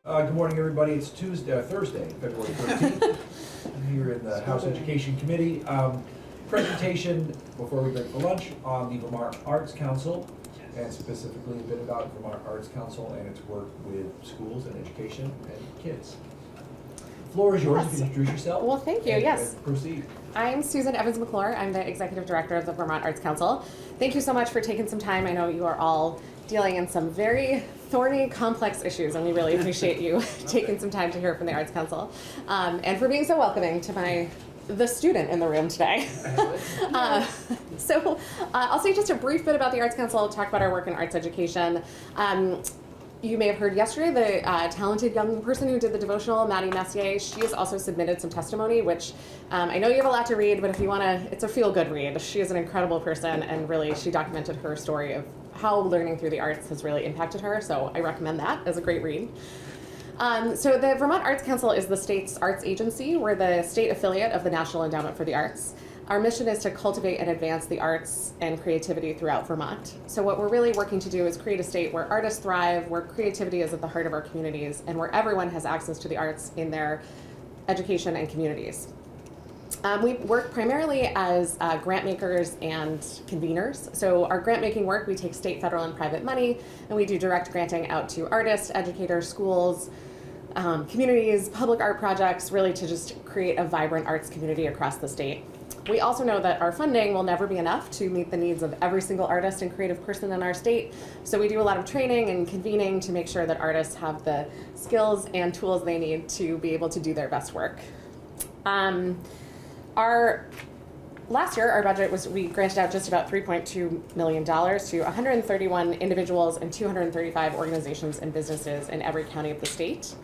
Good morning, everybody. It's Thursday, February 13th. I'm here in the House Education Committee. Presentation before we break for lunch on the Vermont Arts Council, and specifically a bit about Vermont Arts Council and its work with schools and education and kids. The floor is yours. You can introduce yourself. Well, thank you. Yes. And proceed. I'm Susan Evans-McClure. I'm the Executive Director of the Vermont Arts Council. Thank you so much for taking some time. I know you are all dealing in some very thorny, complex issues, and we really appreciate you taking some time to hear from the Arts Council, and for being so welcoming to the student in the room today. I'll say just a brief bit about the Arts Council, talk about our work in arts education. You may have heard yesterday the talented young person who did the devotional, Maddie Messier, she has also submitted some testimony, which I know you have a lot to read, but if you want to, it's a feel-good read. She is an incredible person, and really she documented her story of how learning through the arts has really impacted her, so I recommend that as a great read. So the Vermont Arts Council is the state's arts agency. We're the state affiliate of the National Endowment for the Arts. Our mission is to cultivate and advance the arts and creativity throughout Vermont. So what we're really working to do is create a state where artists thrive, where creativity is at the heart of our communities, and where everyone has access to the arts in their education and communities. We work primarily as grant makers and conveners. So our grant making work, we take state, federal, and private money, and we do direct granting out to artists, educators, schools, communities, public art projects, really to just create a vibrant arts community across the state. We also know that our funding will never be enough to meet the needs of every single artist and creative person in our state. So we do a lot of training and convening to make sure that artists have the skills and tools they need to be able to do their best work. Last year, our budget we granted out just about $3.2 million to 131 individuals and 235 organizations and businesses in every county of the state.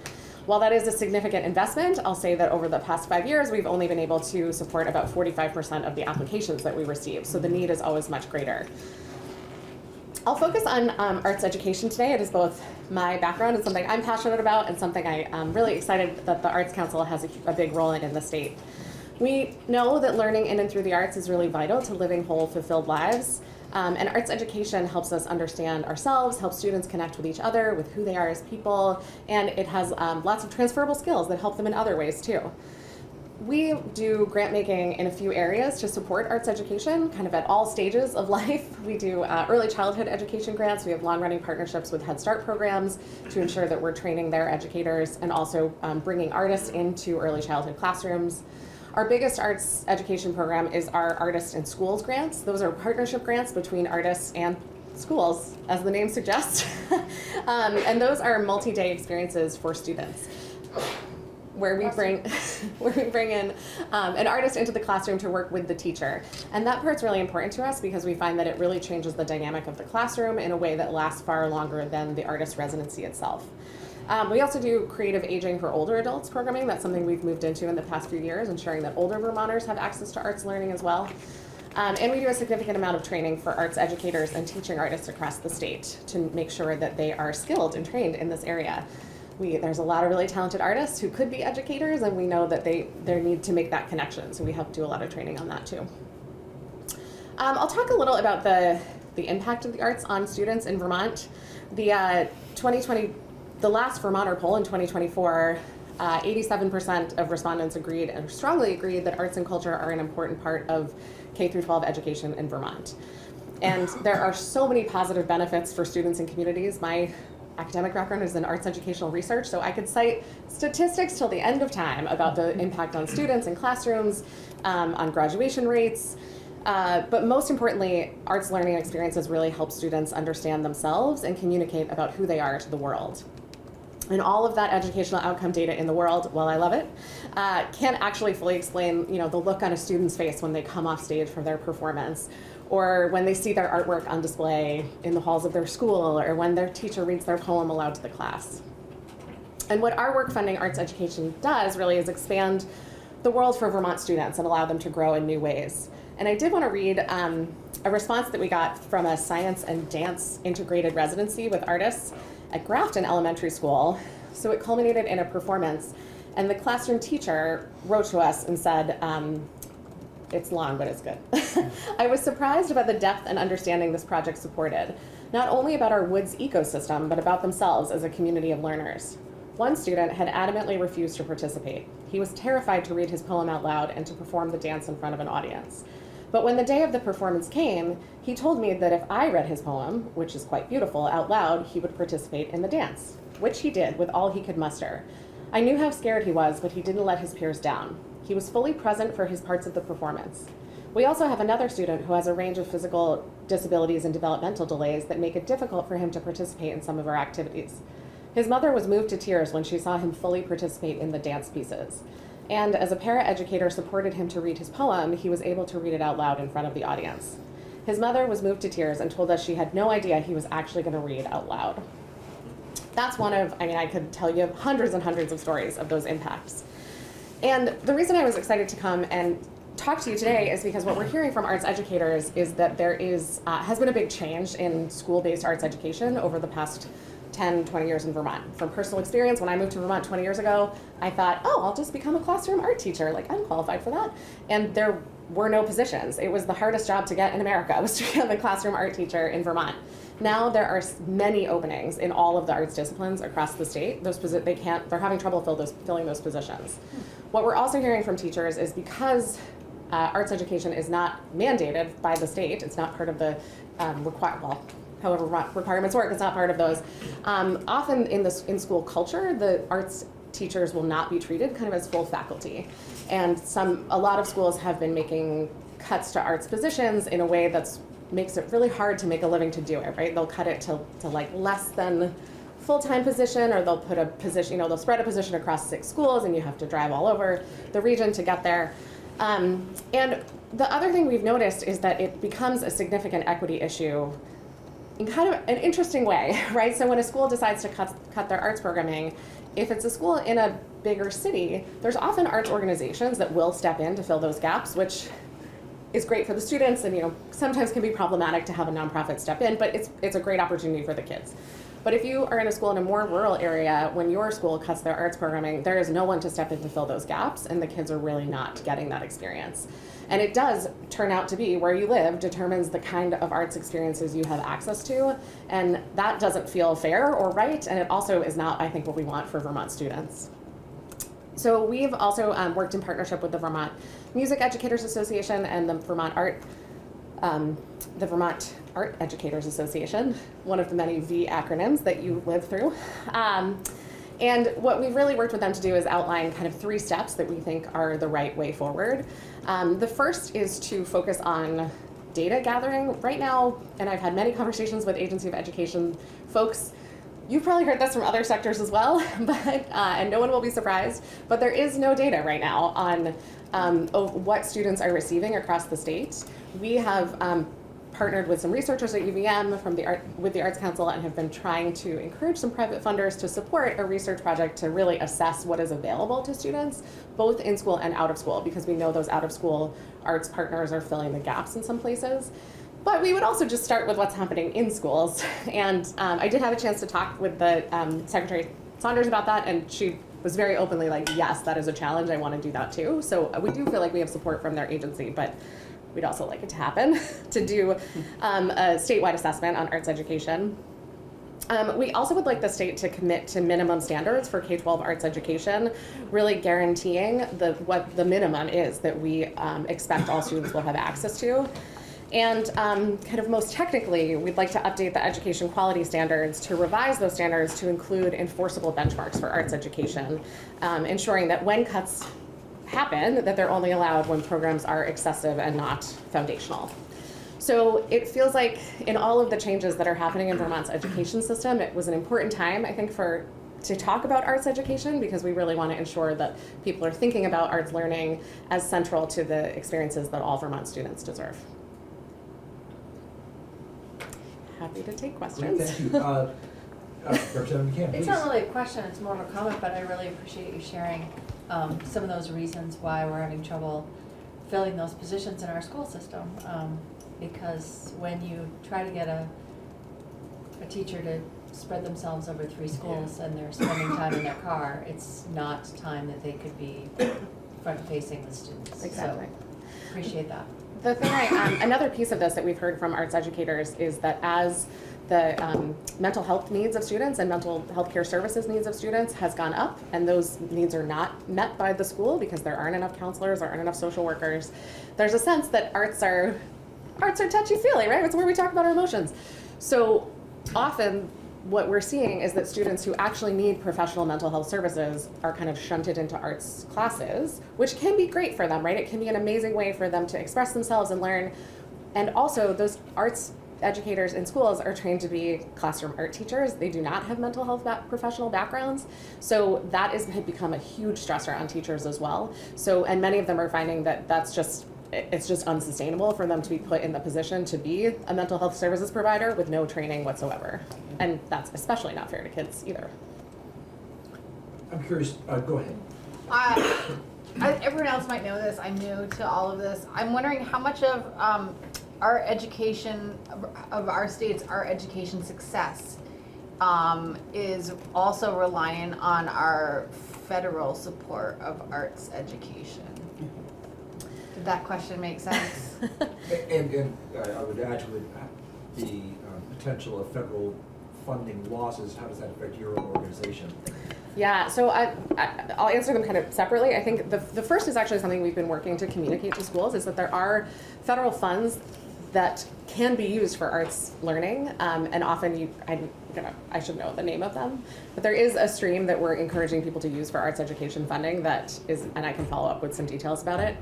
While that is a significant investment, I'll say that over the past 5 years, we've only been able to support about 45% of the applications that we receive, so the need is always much greater. I'll focus on arts education today. It is both my background and something I'm passionate about, and something I'm really excited that the Arts Council has a big role in the state. We know that learning in and through the arts is really vital to living whole, fulfilled lives. And arts education helps us understand ourselves, helps students connect with each other, with who they are as people, and it has lots of transferable skills that help them in other ways too. We do grant making in a few areas to support arts education, kind of at all stages of life. We do early childhood education grants. We have long-running partnerships with Head Start programs to ensure that we're training their educators and also bringing artists into early childhood classrooms. Our biggest arts education program is our Artists in Schools grants. Those are partnership grants between artists and schools, as the name suggests. And those are multi-day experiences for students, where we bring in an artist into the classroom to work with the teacher. And that part's really important to us because we find that it really changes the dynamic of the classroom in a way that lasts far longer than the artist residency itself. We also do creative aging for older adults programming. That's something we've moved into in the past few years, ensuring that older Vermonters have access to arts learning as well. And we do a significant amount of training for arts educators and teaching artists across the state to make sure that they are skilled and trained in this area. There's a lot of really talented artists who could be educators, and we know that they need to make that connection, so we help do a lot of training on that too. I'll talk a little about the impact of the arts on students in Vermont. The last Vermonter poll in 2024, 87% of respondents agreed and strongly agreed that arts and culture are an important part of K-12 education in Vermont. And there are so many positive benefits for students and communities. My academic background is in arts educational research, so I could cite statistics till the end of time about the impact on students and classrooms, on graduation rates. But most importantly, arts learning experiences really help students understand themselves and communicate about who they are to the world. And all of that educational outcome data in the world, while I love it, can't actually fully explain, the look on a student's face when they come off stage for their performance, or when they see their artwork on display in the halls of their school, or when their teacher reads their poem aloud to the class. And what our work funding arts education does really is expand the world for Vermont students and allow them to grow in new ways. And I did want to read a response that we got from a science and dance integrated residency with artists at Grafton Elementary School. So it culminated in a performance, and the classroom teacher wrote to us and said, it's long, but it's good. I was surprised about the depth and understanding this project supported, not only about our woods ecosystem, but about themselves as a community of learners. One student had adamantly refused to participate. He was terrified to read his poem out loud and to perform the dance in front of an audience. But when the day of the performance came, he told me that if I read his poem, which is quite beautiful, out loud, he would participate in the dance, which he did with all he could muster. I knew how scared he was, but he didn't let his peers down. He was fully present for his parts of the performance. We also have another student who has a range of physical disabilities and developmental delays that make it difficult for him to participate in some of our activities. His mother was moved to tears when she saw him fully participate in the dance pieces. And as a paraeducator supported him to read his poem, he was able to read it out loud in front of the audience. His mother was moved to tears and told us she had no idea he was actually going to read out loud. That's one of, I could tell you hundreds and hundreds of stories of those impacts. And the reason I was excited to come and talk to you today is because what we're hearing from arts educators is that there has been a big change in school-based arts education over the past 10, 20 years in Vermont. From personal experience, when I moved to Vermont 20 years ago, I thought, I'll just become a classroom art teacher. Like, I'm qualified for that. And there were no positions. It was the hardest job to get in America, was to become a classroom art teacher in Vermont. Now there are many openings in all of the arts disciplines across the state. They're having trouble filling those positions. What we're also hearing from teachers is because arts education is not mandated by the state, it's not part of the however requirements work, it's not part of those. Often in school culture, the arts teachers will not be treated kind of as full faculty. And a lot of schools have been making cuts to arts positions in a way that makes it really hard to make a living to do it, right? They'll cut it to like less than full-time position, or they'll put a position, they'll spread a position across 6 schools and you have to drive all over the region to get there. And the other thing we've noticed is that it becomes a significant equity issue in kind of an interesting way, right? So when a school decides to cut their arts programming, if it's a school in a bigger city, there's often arts organizations that will step in to fill those gaps, which is great for the students and sometimes can be problematic to have a nonprofit step in, but it's a great opportunity for the kids. But if you are in a school in a more rural area, when your school cuts their arts programming, there is no one to step in to fill those gaps, and the kids are really not getting that experience. And it does turn out to be where you live determines the kind of arts experiences you have access to, and that doesn't feel fair or right, and it also is not, I think, what we want for Vermont students. So we've also worked in partnership with the Vermont Music Educators Association and the Vermont Art Educators Association, one of the many V acronyms that you live through. And what we've really worked with them to do is outline kind of 3 steps that we think are the right way forward. The first is to focus on data gathering. Right now, and I've had many conversations with Agency of Education folks, you've probably heard this from other sectors as well, but and no one will be surprised, but there is no data right now on what students are receiving across the state. We have partnered with some researchers at UVM with the Arts Council and have been trying to encourage some private funders to support a research project to really assess what is available to students, both in school and out of school, because we know those out of school arts partners are filling the gaps in some places. But we would also just start with what's happening in schools. And I did have a chance to talk with the Secretary Saunders about that, and she was very openly like, yes, that is a challenge, I want to do that too. So we do feel like we have support from their agency, but we'd also like it to happen, to do a statewide assessment on arts education. We also would like the state to commit to minimum standards for K-12 arts education, really guaranteeing what the minimum is that we expect all students will have access to. And kind of most technically, we'd like to update the education quality standards to revise those standards to include enforceable benchmarks for arts education, ensuring that when cuts happen, that they're only allowed when programs are excessive and not foundational. So it feels like in all of the changes that are happening in Vermont's education system, it was an important time, I think, to talk about arts education, because we really want to ensure that people are thinking about arts learning as central to the experiences that all Vermont students deserve. Happy to take questions. Great, thank you. Representative McCann, please. It's not really a question, it's more of a comment, but I really appreciate you sharing some of those reasons why we're having trouble filling those positions in our school system. Because when you try to get a teacher to spread themselves over 3 schools and they're spending time in their car, it's not time that they could be front-facing with students. Exactly. So, appreciate that. The thing another piece of this that we've heard from arts educators is that as mental health needs of students and mental health care services needs of students has gone up, and those needs are not met by the school because there aren't enough counselors, there aren't enough social workers. There's a sense that arts are touchy-feely, right? It's where we talk about our emotions. So often what we're seeing is that students who actually need professional mental health services are kind of shunted into arts classes, which can be great for them, right? It can be an amazing way for them to express themselves and learn. And also, those arts educators in schools are trained to be classroom art teachers. They do not have mental health professional backgrounds. So that had become a huge stressor on teachers as well. So, and many of them are finding that it's just unsustainable for them to be put in the position to be a mental health services provider with no training whatsoever. And that's especially not fair to kids either. I'm curious, go ahead. Everyone else might know this. I'm new to all of this. I'm wondering how much of our education, of our state's art education success is also reliant on our federal support of arts education. Did that question make sense? And I would add to it the potential of federal funding losses. How does that affect your own organization? Yeah, so I'll answer them kind of separately. I think the first is actually something we've been working to communicate to schools, is that there are federal funds that can be used for arts learning, and often I should know the name of them, but there is a stream that we're encouraging people to use for arts education funding that is, and I can follow up with some details about it.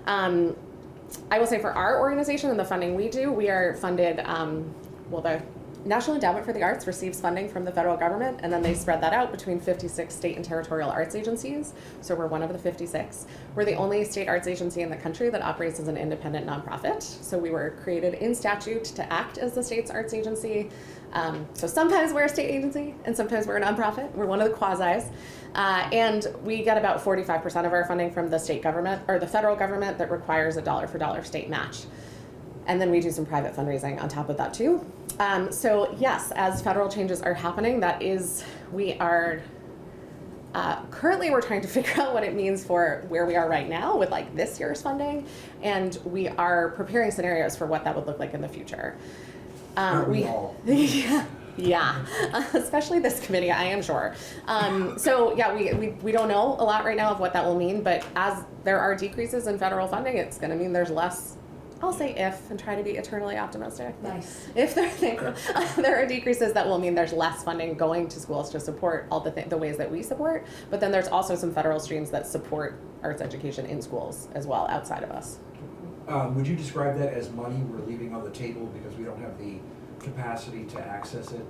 I will say for our organization and the funding we do, we are funded, the National Endowment for the Arts receives funding from the federal government, and then they spread that out between 56 state and territorial arts agencies. So we're one of the 56. We're the only state arts agency in the country that operates as an independent nonprofit. So we were created in statute to act as the state's arts agency. So sometimes we're a state agency and sometimes we're a nonprofit. We're one of the quasis. And we get about 45% of our funding from the state government, or the federal government, that requires a dollar for dollar state match. And then we do some private fundraising on top of that too. So yes, as federal changes are happening, we are currently we're trying to figure out what it means for where we are right now with like this year's funding, and we are preparing scenarios for what that would look like in the future. Yeah, especially this committee, I am sure. So yeah, we don't know a lot right now of what that will mean, but as there are decreases in federal funding, it's going to mean there's less. I'll say if, and try to be eternally optimistic. Nice. If there are decreases, that will mean there's less funding going to schools to support all the ways that we support, but then there's also some federal streams that support arts education in schools as well, outside of us. Would you describe that as money we're leaving on the table because we don't have the capacity to access it?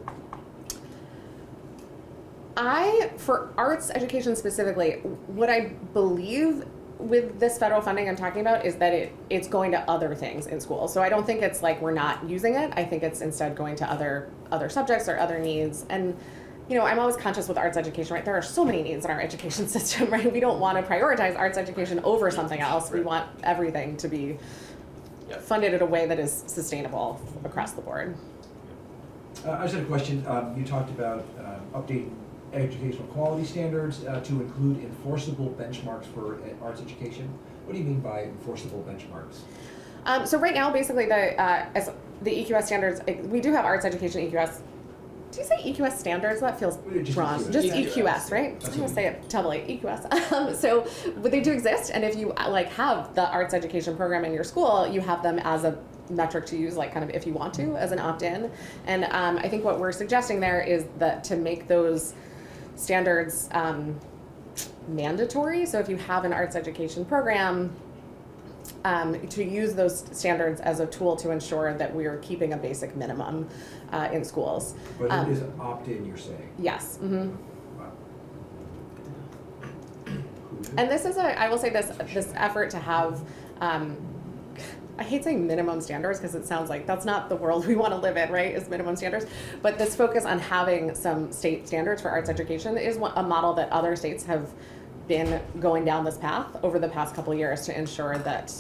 For arts education specifically, what I believe with this federal funding I'm talking about is that it's going to other things in schools. So I don't think it's like we're not using it. I think it's instead going to other subjects or other needs. And I'm always conscious with arts education, right? There are so many needs in our education system, right? We don't want to prioritize arts education over something else. We want everything to be funded in a way that is sustainable across the board. I just had a question. You talked about updating educational quality standards to include enforceable benchmarks for arts education. What do you mean by enforceable benchmarks? So right now, basically, as the EQS standards, we do have arts education EQS. Do you say EQS standards? That feels wrong. Just EQS, right? I'm going to say it doubly, EQS. So but they do exist, and if you have the arts education program in your school, you have them as a metric to use, kind of if you want to, as an opt-in. And I think what we're suggesting there is that to make those standards mandatory. So if you have an arts education program, to use those standards as a tool to ensure that we are keeping a basic minimum in schools. But it is an opt-in, you're saying? Yes. Mm-hmm. Wow. And this is I will say this effort to have, I hate saying minimum standards because it sounds like that's not the world we want to live in, right, is minimum standards. But this focus on having some state standards for arts education is a model that other states have been going down this path over the past couple of years to ensure that,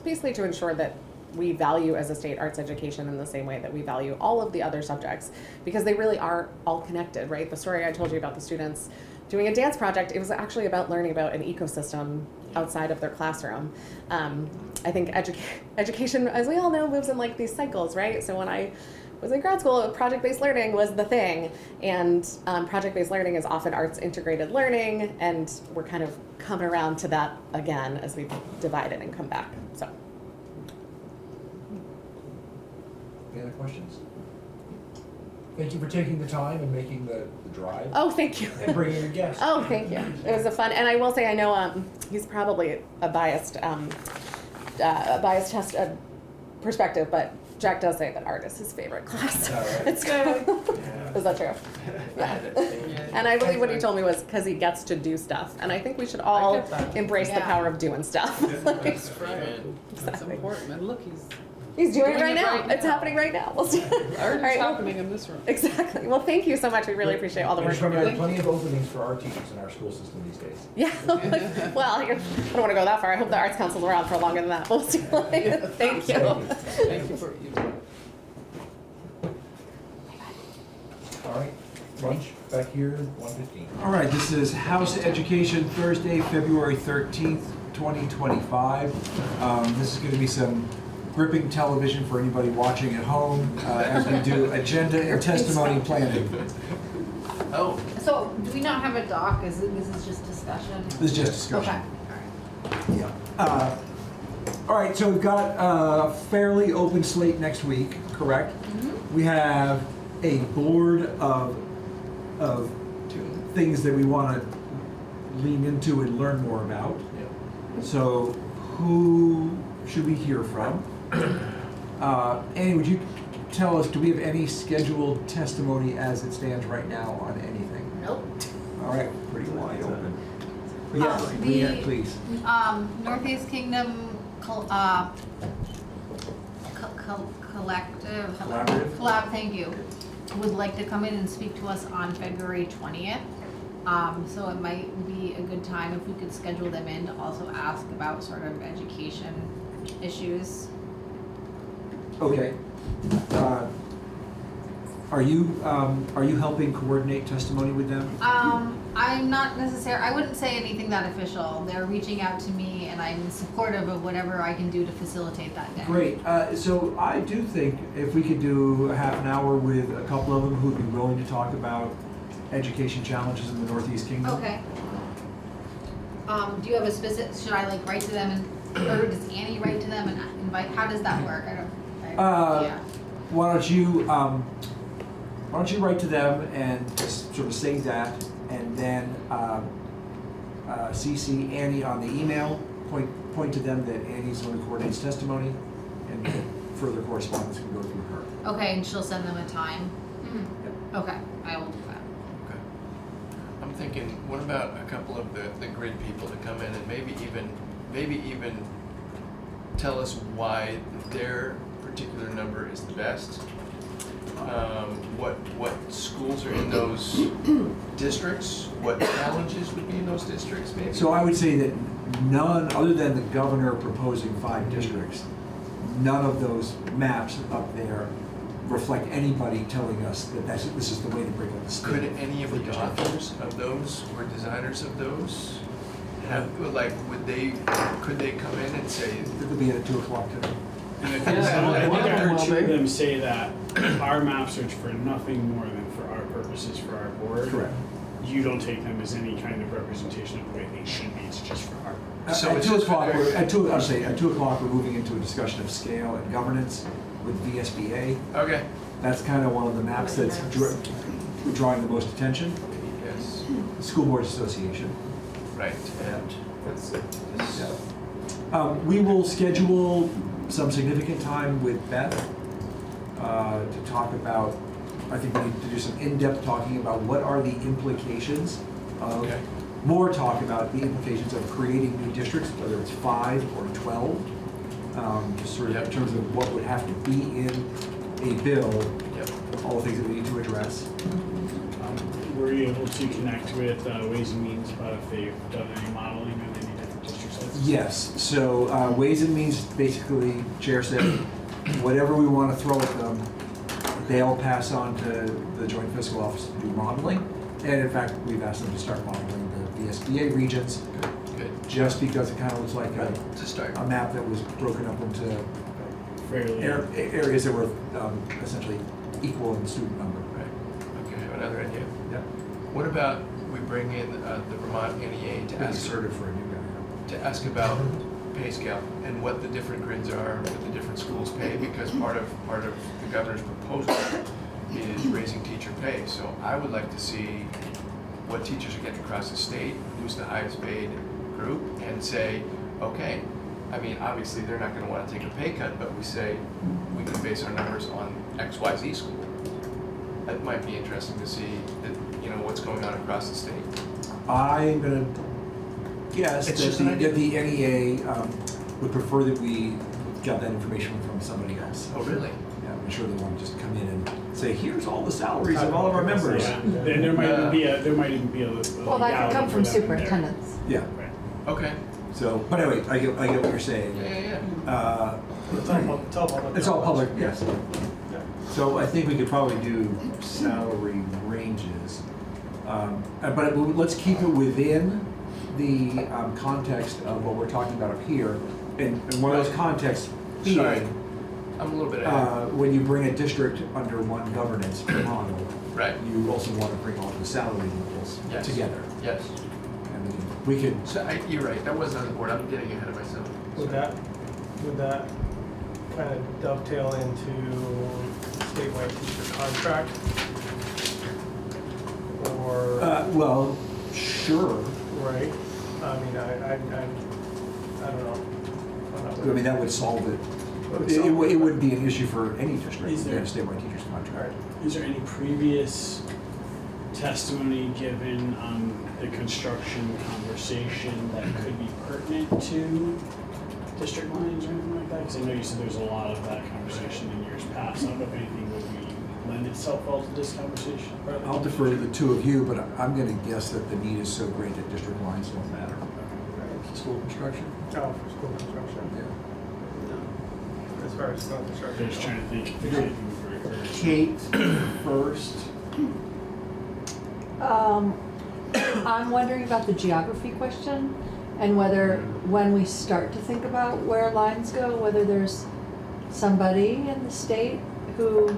basically to ensure that we value as a state arts education in the same way that we value all of the other subjects, because they really are all connected, right? The story I told you about the students doing a dance project, it was actually about learning about an ecosystem outside of their classroom. I think education, as we all know, moves in these cycles, right? So when I was in grad school, project-based learning was the thing. And project-based learning is often arts integrated learning, and we're kind of coming around to that again as we divide it and come back. So, Any other questions? Thank you for taking the time and making the drive oh, thank you. and bringing your guests. Oh, thank you. It was a fun, and I will say, I know he's probably a biased test perspective, but Jack does say that art is his favorite class. Is that right? It's is that true? Yeah. And I believe what he told me was because he gets to do stuff, and I think we should all get that. embrace the Yeah. power of doing stuff. Like, That's right. That's Exactly. important. And look, he's doing it doing right it now. right It's now. happening right now. We'll see. art All is right, well, happening in this room. exactly. Well, thank you so much. We really appreciate all the And work just you're remember, there are doing. plenty of openings for our teachers in our school system these days. Yeah. Well, I don't want to go that far. I hope the Arts Council's around for longer than that. We'll see. Thank you. Thank you for you. All right, lunch back here, 1:15. All right, this is House Education Thursday, February 13th, 2025. This is going to be some gripping television for anybody watching at home as we do agenda and testimony planning. Oh. So, do we not have a doc? This is just discussion? This is just discussion. Okay. Yeah. All right, so we've got a fairly open slate next week, correct? We have a board of things that we want to lean into and learn more about. So who should we hear from? Annie, would you tell us, do we have any scheduled testimony as it stands right now on anything? Nope. All right, pretty wide open. Yes, Leanne, please. Northeast Kingdom collective. Collaborative? Collab, thank you. Would like to come in and speak to us on February 20th. So it might be a good time if we could schedule them in to also ask about sort of education issues. Okay. Are you helping coordinate testimony with them? I'm not necessarily, I wouldn't say anything that official. They're reaching out to me and I'm supportive of whatever I can do to facilitate that day. Great. So I do think if we could do a half an hour with a couple of them who'd be willing to talk about education challenges in the Northeast Kingdom. Okay. Do you have a specific, should I like write to them and, or does Annie write to them and invite, how does that work? Yeah. Why don't you write to them and just sort of say that, and then CC Annie on the email, point to them that Annie's the one who coordinates testimony, and further correspondence can go through her. Okay, and she'll send them a time? Okay, I will do that. Okay. I'm thinking, what about a couple of the grid people to come in and maybe even tell us why their particular number is the best? What schools are in those districts? What challenges would be in those districts, maybe? So I would say that none, other than the governor proposing 5 districts, none of those maps up there reflect anybody telling us that this is the way to break up the state. Could any of the authors of those or designers of those have, like, could they come in and say, It could be at 2 o'clock today. And I think I heard two of them say that our maps are for nothing more than for our purposes for our board. Correct. You don't take them as any kind of representation of the way they should be. It's just for our. So At it's 2 just o'clock, for- at 2 o'clock, we're moving into a discussion of scale and governance with VSBA. okay, That's kind of one of the maps that's drawing the most attention. yes, The School Boards Association. right, and That's We will schedule some significant time with Beth to talk about, I think we need to do some in-depth talking about what are the implications of, Okay. more talk about the implications of creating new districts, whether it's 5 or 12, just sort of in Yep. terms of what would have to be in a bill, yep. all the things that we need to address. Were you able to connect with Ways and Means about if they've done any modeling on any different districts? Yes, so Ways and Means, basically, Chair said, whatever we want to throw at them, they'll pass on to the Joint Fiscal Office to do modeling. And in fact, we've asked them to start modeling the VSBA regions, Good, just because it kind of looks like to start. a map that was broken up into Fairly. areas that were essentially equal in student number. Right, okay, I have another idea. Yeah. What about we bring in the Vermont NEA to Pretty ask, assertive for a new guy. to ask about pay scale and what the different grids are, what the different schools pay, because part of the governor's proposal is raising teacher pay. So I would like to see what teachers are getting across the state, who's the highest paid group, and say, okay, I mean, obviously, they're not gonna wanna take a pay cut, but we say, we can base our numbers on XYZ school. That might be interesting to see, that, you know, what's going on across the state. I'm gonna guess It's that just an idea. the NEA would prefer that we got that information from somebody else. Oh, really? Yeah, I'm sure they want to just come in and say, here's all the salaries of all of our members. Yeah, and there might even be a, there might even be a Well, that could come legality from for them in there. superintendents. Yeah, Right. Okay, so, but anyway, I get what you're saying. yeah. It's all public, yes. Yeah. So I think we could probably do salary ranges. But let's keep it within the context of what we're talking about up here. And one of those contexts Sorry. being, I'm a little bit ahead. when you bring a district under one governance model, Right, you also want to bring all the salary levels Yes. together. yes. And we could, So you're right, that wasn't on the board, I'm getting ahead of myself. Would that kind of dovetail into statewide teacher contract? Or, well, sure. right? I mean, I don't know. I'm not I mean, that would solve it. It wouldn't be an issue for any district, Is to there- have a statewide teacher's contract. Is there any previous testimony given on the construction conversation that could be pertinent to district lines or anything like that? Because I know you said there's a lot of that conversation in years past. I don't know if anything would lend itself well to this conversation. I'll defer to the two of you, but I'm gonna guess that the need is so great that district lines don't matter. School construction? oh, for school construction, Yeah. as far as school I'm construction. just trying to think if there's anything we've already heard. Kate first. I'm wondering about the geography question and whether, when we start to think about where lines go, whether there's somebody in the state who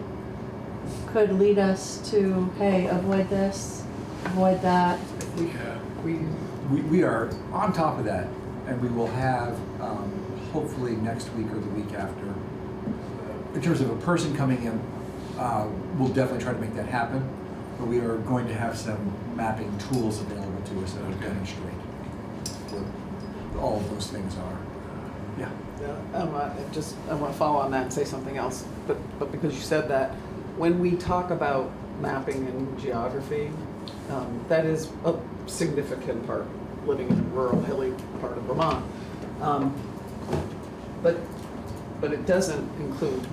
could lead us to, hey, avoid this, avoid that. Yeah. We are on top of that, and we will have, hopefully next week or the week after. In terms of a person coming in, we'll definitely try to make that happen, but we are going to have some mapping tools available to us that will demonstrate what all of those things are. Yeah. I want to follow on that and say something else, but because you said that, when we talk about mapping and geography, that is a significant part, living in a rural, hilly part of Vermont. But it doesn't include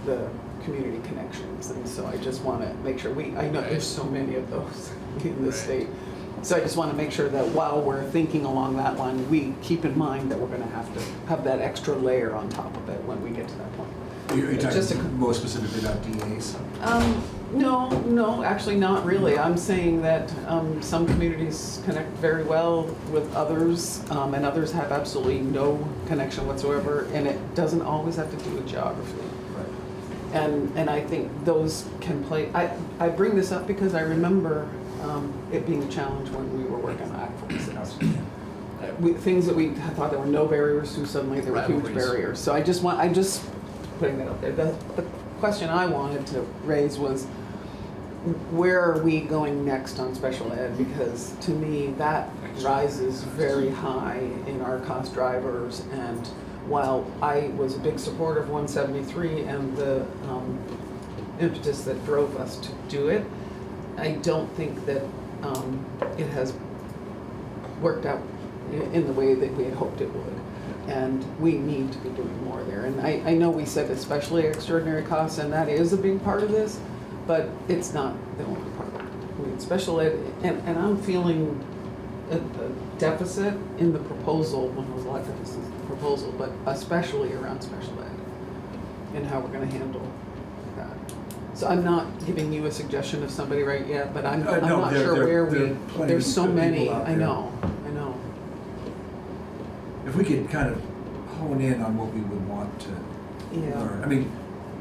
the community connections, and so I just want to make sure I know there's so many of those in the Right. state. So I just want to make sure that while we're thinking along that line, we keep in mind that we're going to have that extra layer on top of it when we get to that point. Are you Just a- talking more specifically about DAs? No, actually not really. I'm saying that some communities connect very well with others, and others have absolutely no connection whatsoever, and it doesn't always have to do with geography. Right. And I think those can play, I bring this up because I remember it being a challenge when we were working on Act 46. Things that we had thought there were no barriers to, suddenly there were huge Rivalries. barriers. So I'm just putting that up there. The question I wanted to raise was, where are we going next on special ed? Because to me, that rises very high in our cost drivers. And while I was a big supporter of 173 and the impetus that drove us to do it, I don't think that it has worked out in the way that we had hoped it would. And we need to be doing more there. And I know we said especially extraordinary costs, and that is a big part of this, but it's not the only part. I mean, special ed, and I'm feeling a deficit in the proposal, when I was elected, this is the proposal, but especially around special ed and how we're gonna handle that. So I'm not giving you a suggestion of somebody right yet, but I'm No, not there- sure there- where there are we, plenty there's so of people many, out I there. know. If we could kind of hone in on what we would want to Yeah. learn. I mean,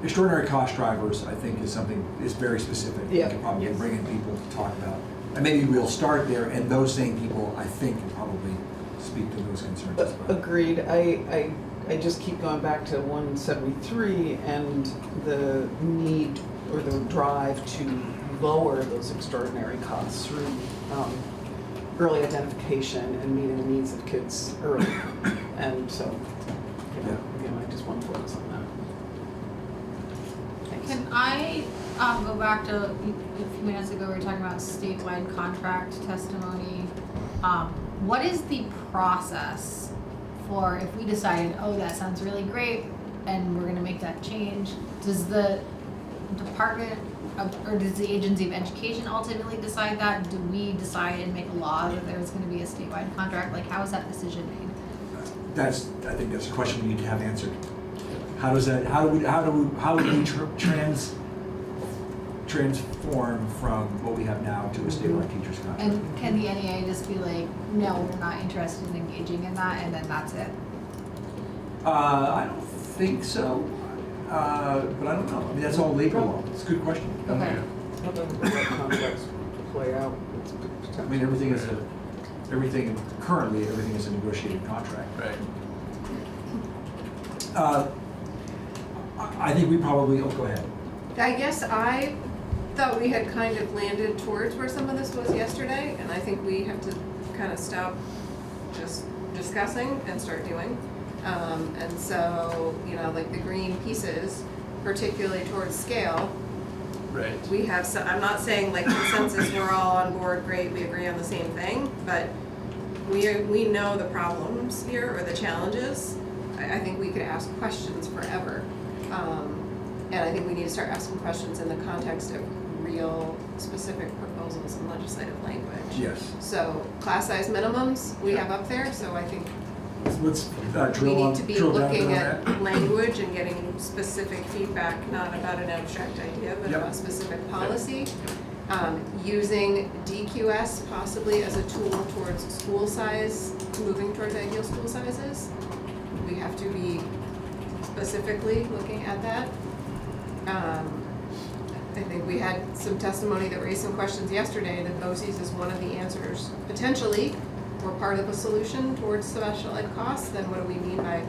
extraordinary cost drivers, I think, is something, is very specific. Yeah. We can probably Yes. bring in people to talk about. And maybe we'll start there, and those same people, I think, can probably speak to those concerns as well. Agreed. I just keep going back to 173 and the need or the drive to lower those extraordinary costs through early identification and meeting the needs of kids early. And so, Yeah. again, I just want to focus on that. Can I go back to a few minutes ago, we were talking about statewide contract testimony. What is the process for if we decided, oh, that sounds really great, and we're gonna make that change? Does the department or does the agency of education ultimately decide that? Do we decide and make a law that there's gonna be a statewide contract? Like, how is that decision made? I think that's a question we need to have answered. How do we transform from what we have now to a statewide teachers contract? And can the NEA just be like, no, we're not interested in engaging in that, and then that's it? I don't think so, but I don't know. I mean, that's all legal law. It's a good question. Okay. How about the direct contracts play out? It's I mean, everything currently, everything is a negotiated contract. Right. I think we probably, go ahead. I guess I thought we had kind of landed towards where some of this was yesterday, and I think we have to kind of stop just discussing and start doing. And so, like the green pieces, particularly towards scale, Right. we have some, I'm not saying like consensus, we're all on board, great, we agree on the same thing, but we know the problems here or the challenges. I think we could ask questions forever. And I think we need to start asking questions in the context of real specific proposals and legislative language. Yes. So class size minimums we have up there, so I think Let's we drill need to be down looking on at that. language and getting specific feedback, not about an abstract idea, but Yep. about specific policy. Using DQS possibly as a tool towards school size, moving towards ideal school sizes. We have to be specifically looking at that. I think we had some testimony that raised some questions yesterday that BOCES is one of the answers, potentially, or part of a solution towards special ed costs. Then what do we mean by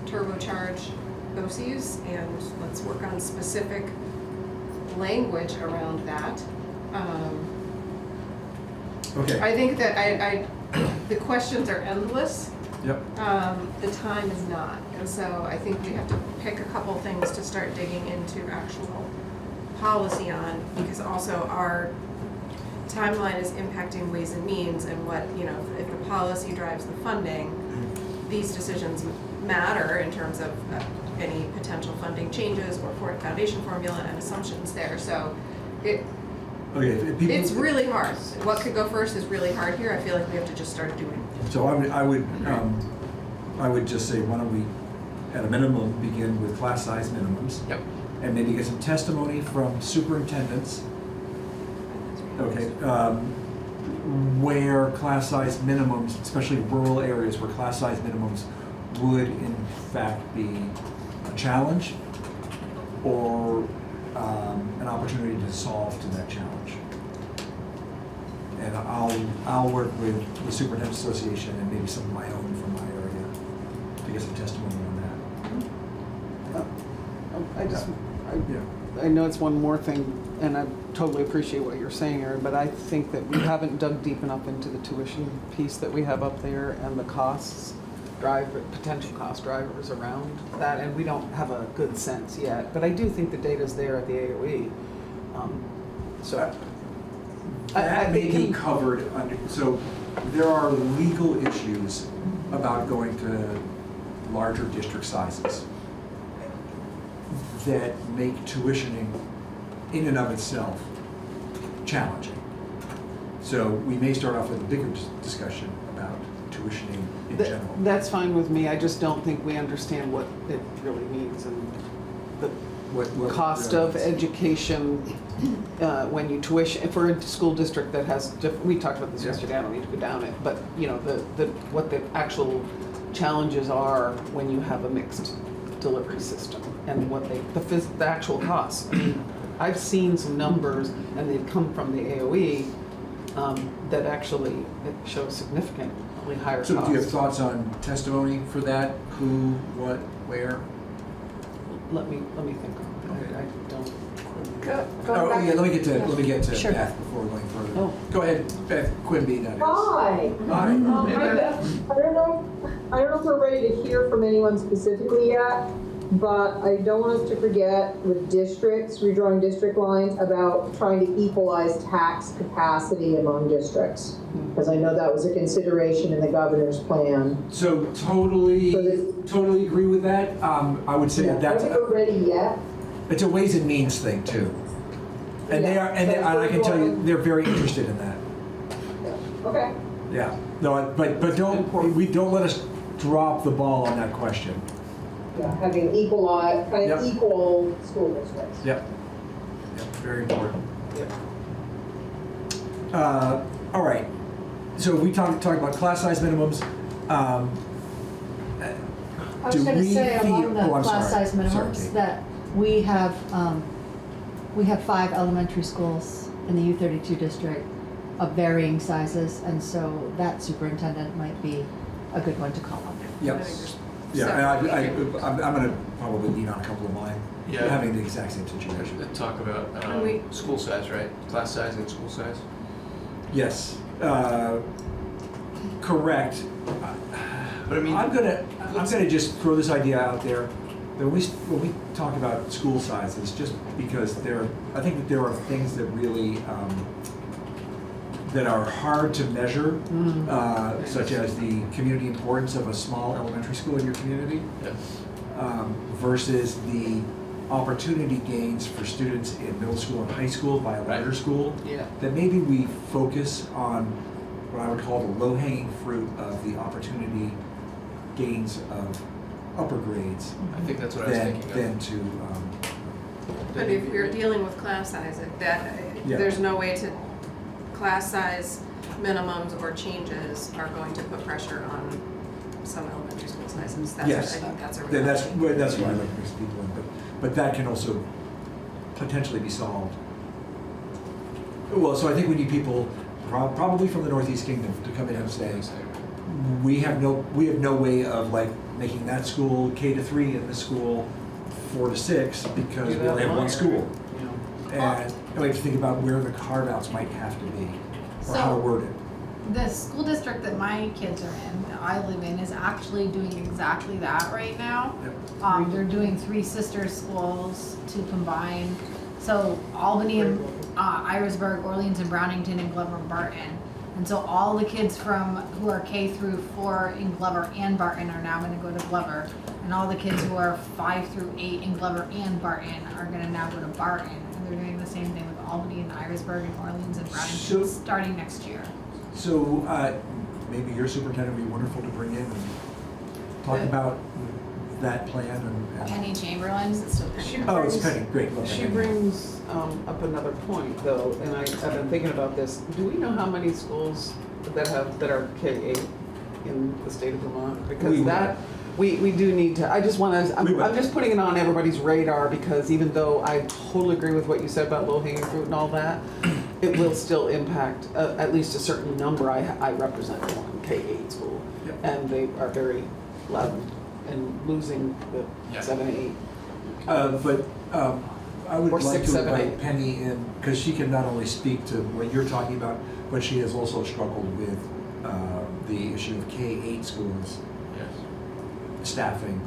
turbocharge BOCES? And let's work on specific language around that. Okay. I think that the questions are endless. Yep. The time is not. And so I think we have to pick a couple things to start digging into actual policy on, because also our timeline is impacting ways and means, and what, if the policy drives the funding, these decisions matter in terms of any potential funding changes or foundation formula and assumptions there. So it's really hard. What could go first is really hard here. I feel like we have to just start doing. So I would just say, why don't we, at a minimum, begin with class size minimums? Yep. And maybe get some testimony from superintendents, okay, where class size minimums, especially rural areas where class size minimums would in fact be a challenge or an opportunity to solve to that challenge. And I'll work with the Superintendent's Association and maybe some of my own from my area to get some testimony on that. I know it's one more thing, and I totally appreciate what you're saying, Erin, but I think that we haven't dug deep enough into the tuition piece that we have up there and the potential cost drivers around that, and we don't have a good sense yet. But I do think the data's there at the AOE. That may be covered under, so there are legal issues about going to larger district sizes that make tuitioning in and of itself challenging. So we may start off with a bigger discussion about tuitioning in general. That's fine with me. I just don't think we understand what it really means and the What cost of education when you tuition for a school district that has we talked about this yesterday. I don't need to go down it, but what the actual challenges are when you have a mixed delivery system and what the actual costs. I mean, I've seen some numbers, and they've come from the AOE, that actually show significantly higher costs. So do you have thoughts on testimony for that? Who, what, where? Let me think on it. I don't. Oh, yeah, let me get to Sure. Beth before going further. Oh. Go ahead, Beth Quimby, that is. Hi. Hi. Hi, Beth. I don't know if we're ready to hear from anyone specifically yet, but I don't want us to forget with districts, redrawing district lines, about trying to equalize tax capacity among districts. Because I know that was a consideration in the governor's plan. So totally agree with that. I would say Yeah, that that's, I don't think we're ready yet. it's a Ways and Means thing too. And they Yeah, are, and I can tell you, they're very interested in that. Okay. Yeah, no, but don't let us drop the ball on that question. Yeah, having Yep. equal school districts. Yep. Yep, very important. Yeah. All right, so we talked about class size minimums. I was Do gonna we say feel- along the oh, I'm class sorry. size Sorry, minimums Kate. that we have 5 elementary schools in the U32 district of varying sizes, and so that superintendent might be a good one to call on. Yep. Yeah, and I'm gonna probably lean on a couple of mine, Yeah. having the exact same situation. Talk about school size, right? Class size and school size. Yes, correct. But I mean, I'm gonna just throw this idea out there. That when we talk about school sizes, just because I think that there are things that really that are hard to measure, such as the community importance of a small elementary school in your community, versus the opportunity gains for students in middle school and high school by a larger school. Yeah. That maybe we focus on what I would call the low-hanging fruit of the opportunity gains of upper grades I think that's what I was than thinking of. than to But if we're dealing with class size, Yeah. there's no way to, class size minimums or changes are going to put pressure on some elementary school sizes. Yes. I think that's a Then reality. that's why I like to mix people in, but that can also potentially be solved. Well, so I think we need people probably from the Northeast Kingdom to come in and say, we have no way of like making that school K-3 and this school 4-6 because we only have one school. And we have to think about where the carve-outs might have to be, or how to word it. The school district that my kids are in, that I live in, is actually doing exactly that right now. Yep. They're doing 3 sister schools to combine. So Albany and Irisburg, Orleans and Brownington and Glover and Barton. And so all the kids who are K through 4 in Glover and Barton are now gonna go to Glover. And all the kids who are 5 through 8 in Glover and Barton are gonna now go to Barton. And they're doing the same thing with Albany and Irisburg and Orleans and Brownington starting next year. So maybe your superintendent would be wonderful to bring in and talk about that plan and. Penny Chamberlain. Oh, it's Penny, great. Love She Penny. brings up another point though, and I've been thinking about this. Do we know how many schools that are K-8 in the state of Vermont? Because we do need to, I just want to, I'm just putting it on everybody's radar because even though I totally agree with what you said about low-hanging fruit and all that, it will still impact at least a certain number. I represent one K-8 school, Yep. and they are very loud and losing the 7 and 8. But I would Or like 6, to 7, invite 8. Penny in, because she can not only speak to what you're talking about, but she has also struggled with the issue of K-8 schools, Yes. staffing.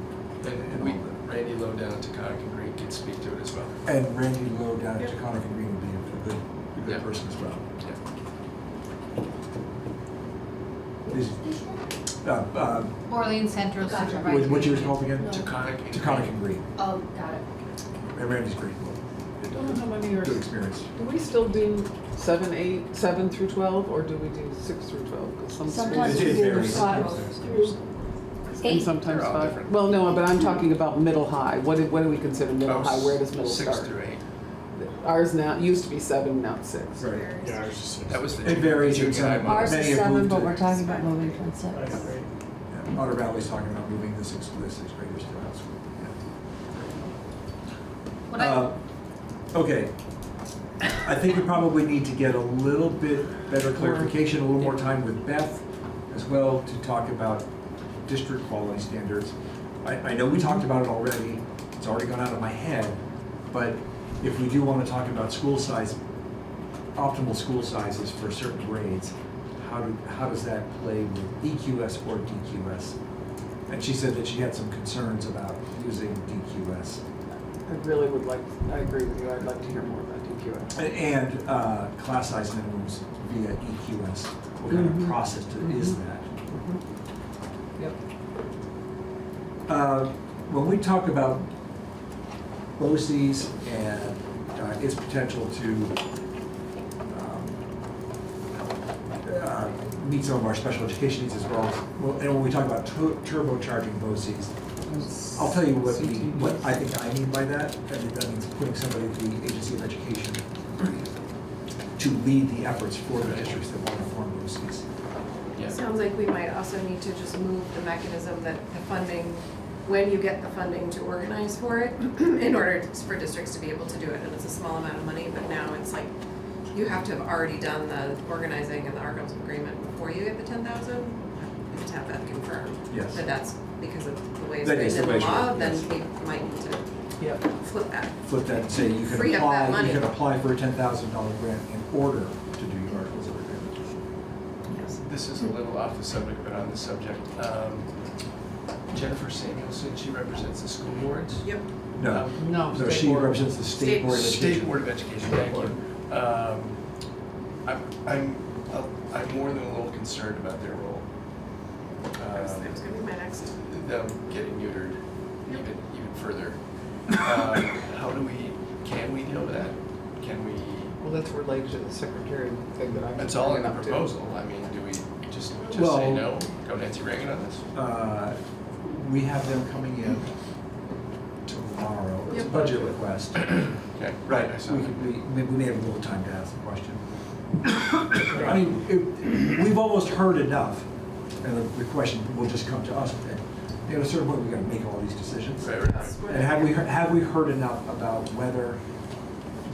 And Randy Lowe down at Taconic and Green can speak to it as well. And Randy Lowe down at Taconic and Green would be a good Yeah. person as well. Yeah. Is, Orleans Central Supervisor. what's yours called again? Taconic and Green. Oh, got it. And Randy's great. I don't know how many are. Good experience. Do we still do 7 through 12, or do we do 6 through 12? Because some Sometimes schools It we do varies. 5 through and 8. sometimes They're all 5. different. Well, no, but I'm talking about middle high. What do we consider middle high? Where does middle 6 start? through 8. Ours now used to be 7, now it's 6. Right. Yeah, I was just saying. That was the It varies in junior high some- model. Ours Many is have 7, moved but to- we're talking about moving from 6. Yeah. Otter Valley's talking about moving the sixth graders to high school. Okay. I think we probably need to get a little bit better clarification, a little more time with Beth as well to talk about district quality standards. I know we talked about it already, it's already gone out of my head, but if we do want to talk about school size, optimal school sizes for certain grades, how does that play with EQS or DQS? And she said that she had some concerns about using DQS. I really would like, I agree with you, I'd like to hear more about DQS. And class size minimums via EQS. What kind of process is that? Yep. When we talk about BOCES and its potential to meet some of our special education needs as well, and when we talk about turbocharging BOCES, I'll tell you what I think I mean by that. I think that means putting somebody at the Agency of Education to lead the efforts for the districts that want to form BOCES. Yeah. Sounds like we might also need to just move the mechanism that the funding, when you get the funding to organize for it, in order for districts to be able to do it, and it's a small amount of money, but now it's like, you have to have already done the organizing and the Articles of Agreement before you get the 10,000. You have to have that confirmed. Yes. But that's because of the way it's That is written the in the way it's law, written, then yes. we might need to Yep. flip that. Flip that and say you can Free up that apply, you money. can apply for a $10,000 grant in order to do your Articles of Agreement. Yes. This is a little off the subject, but on the subject. Jennifer Samuelson, she represents the school boards. Yep. No, No, so state she board. represents the State Board of Education. State Board of Education, thank you. I'm more than a little concerned about their role. That was gonna be my next. Them getting neutered even further. Can we deal with that? Can we, Well, that's related to the secretary thing that I was that's all in the bringing up too. proposal. I mean, do we just Well- say no? Go Nancy Reagan on this? We have them coming in tomorrow. It's a Yep. budget request. Okay, right, I saw We that. could, we may have a little time to ask the question. I mean, we've almost heard enough, and the question will just come to us. At a certain point, we've got to make all these decisions. Right, right. And have we heard enough about whether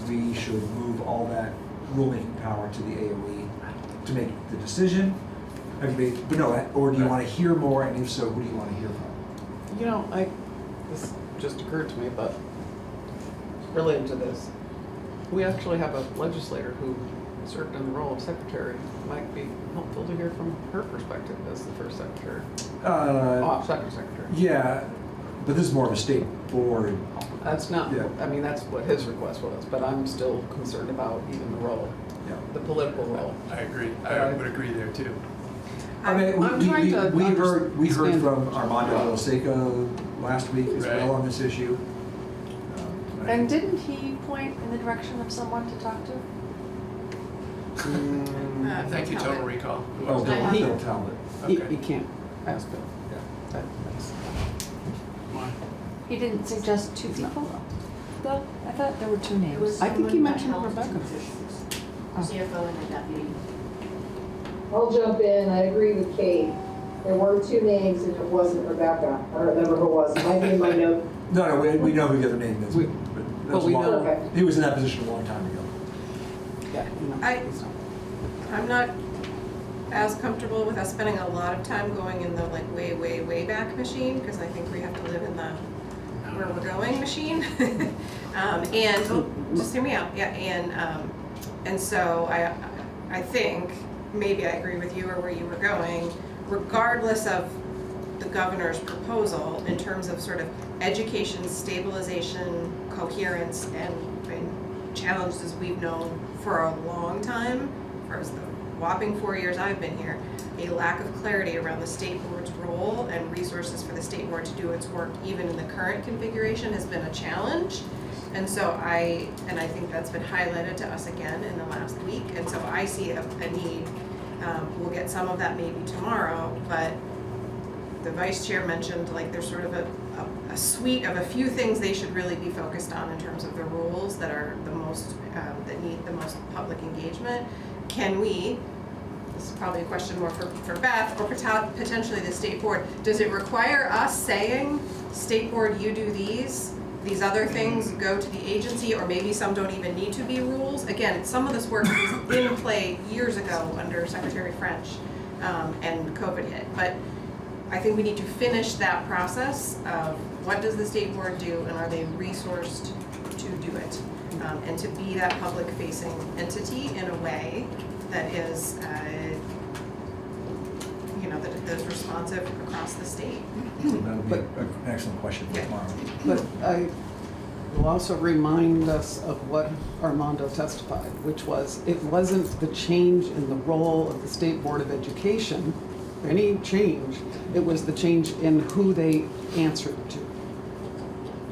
we should move all that rulemaking power to the AOE to make the decision? Have you made, but no, or do you want to hear more, and if so, who do you want to hear from? You know, this just occurred to me, but related to this, we actually have a legislator who served in the role of secretary. Might be helpful to hear from her perspective as the first secretary. Second secretary. Yeah, but this is more of a state board. That's not, Yeah. I mean, that's what his request was, but I'm still concerned about even the role, Yeah. the political role. I agree. I would agree there too. I mean, I'm trying to we heard understand- from Armando Vilseco last week as Right. well on this issue. And didn't he point in the direction of someone to talk to? Thank you, Talbot. Total Recall. Who Oh, was that? He- Bill Talbot. He Okay. can't ask Bill. Yeah. That's- Why? He didn't suggest two people? Though, I thought there were two names. I think he mentioned Rebecca. CFO and the deputy. I'll jump in, I agree with Kate. There were two names and it wasn't Rebecca. I don't remember who it was, it might be in my note. No, we know who the other name is, We- but but that's we long- know- Okay. he was in that position a long time ago. Yeah, no, I- he's not. I'm not as comfortable with us spending a lot of time going in the like way, way, way back machine, because I think we have to live in the where we're going machine. Just hear me out, yeah, and so I think, maybe I agree with you or where you were going, regardless of the governor's proposal in terms of sort of education stabilization, coherence, and challenges we've known for a long time, for the whopping 4 years I've been here, a lack of clarity around the state board's role and resources for the state board to do its work, even in the current configuration, has been a challenge. And so I think that's been highlighted to us again in the last week, and so I see a need. We'll get some of that maybe tomorrow, but the vice chair mentioned like there's sort of a suite of a few things they should really be focused on in terms of the rules that are the most, that need the most public engagement. Can we, this is probably a question more for Beth, or potentially the state board, does it require us saying, state board, you do these these other things go to the agency, or maybe some don't even need to be rules. Again, some of this work was in play years ago under Secretary French, and COVID hit. But I think we need to finish that process of what does the state board do, and are they resourced to do it? And to be that public-facing entity in a way that is, that is responsive across the state. That would be an excellent question for tomorrow. But I will also remind us of what Armando testified, which was it wasn't the change in the role of the State Board of Education, any change, it was the change in who they answered to.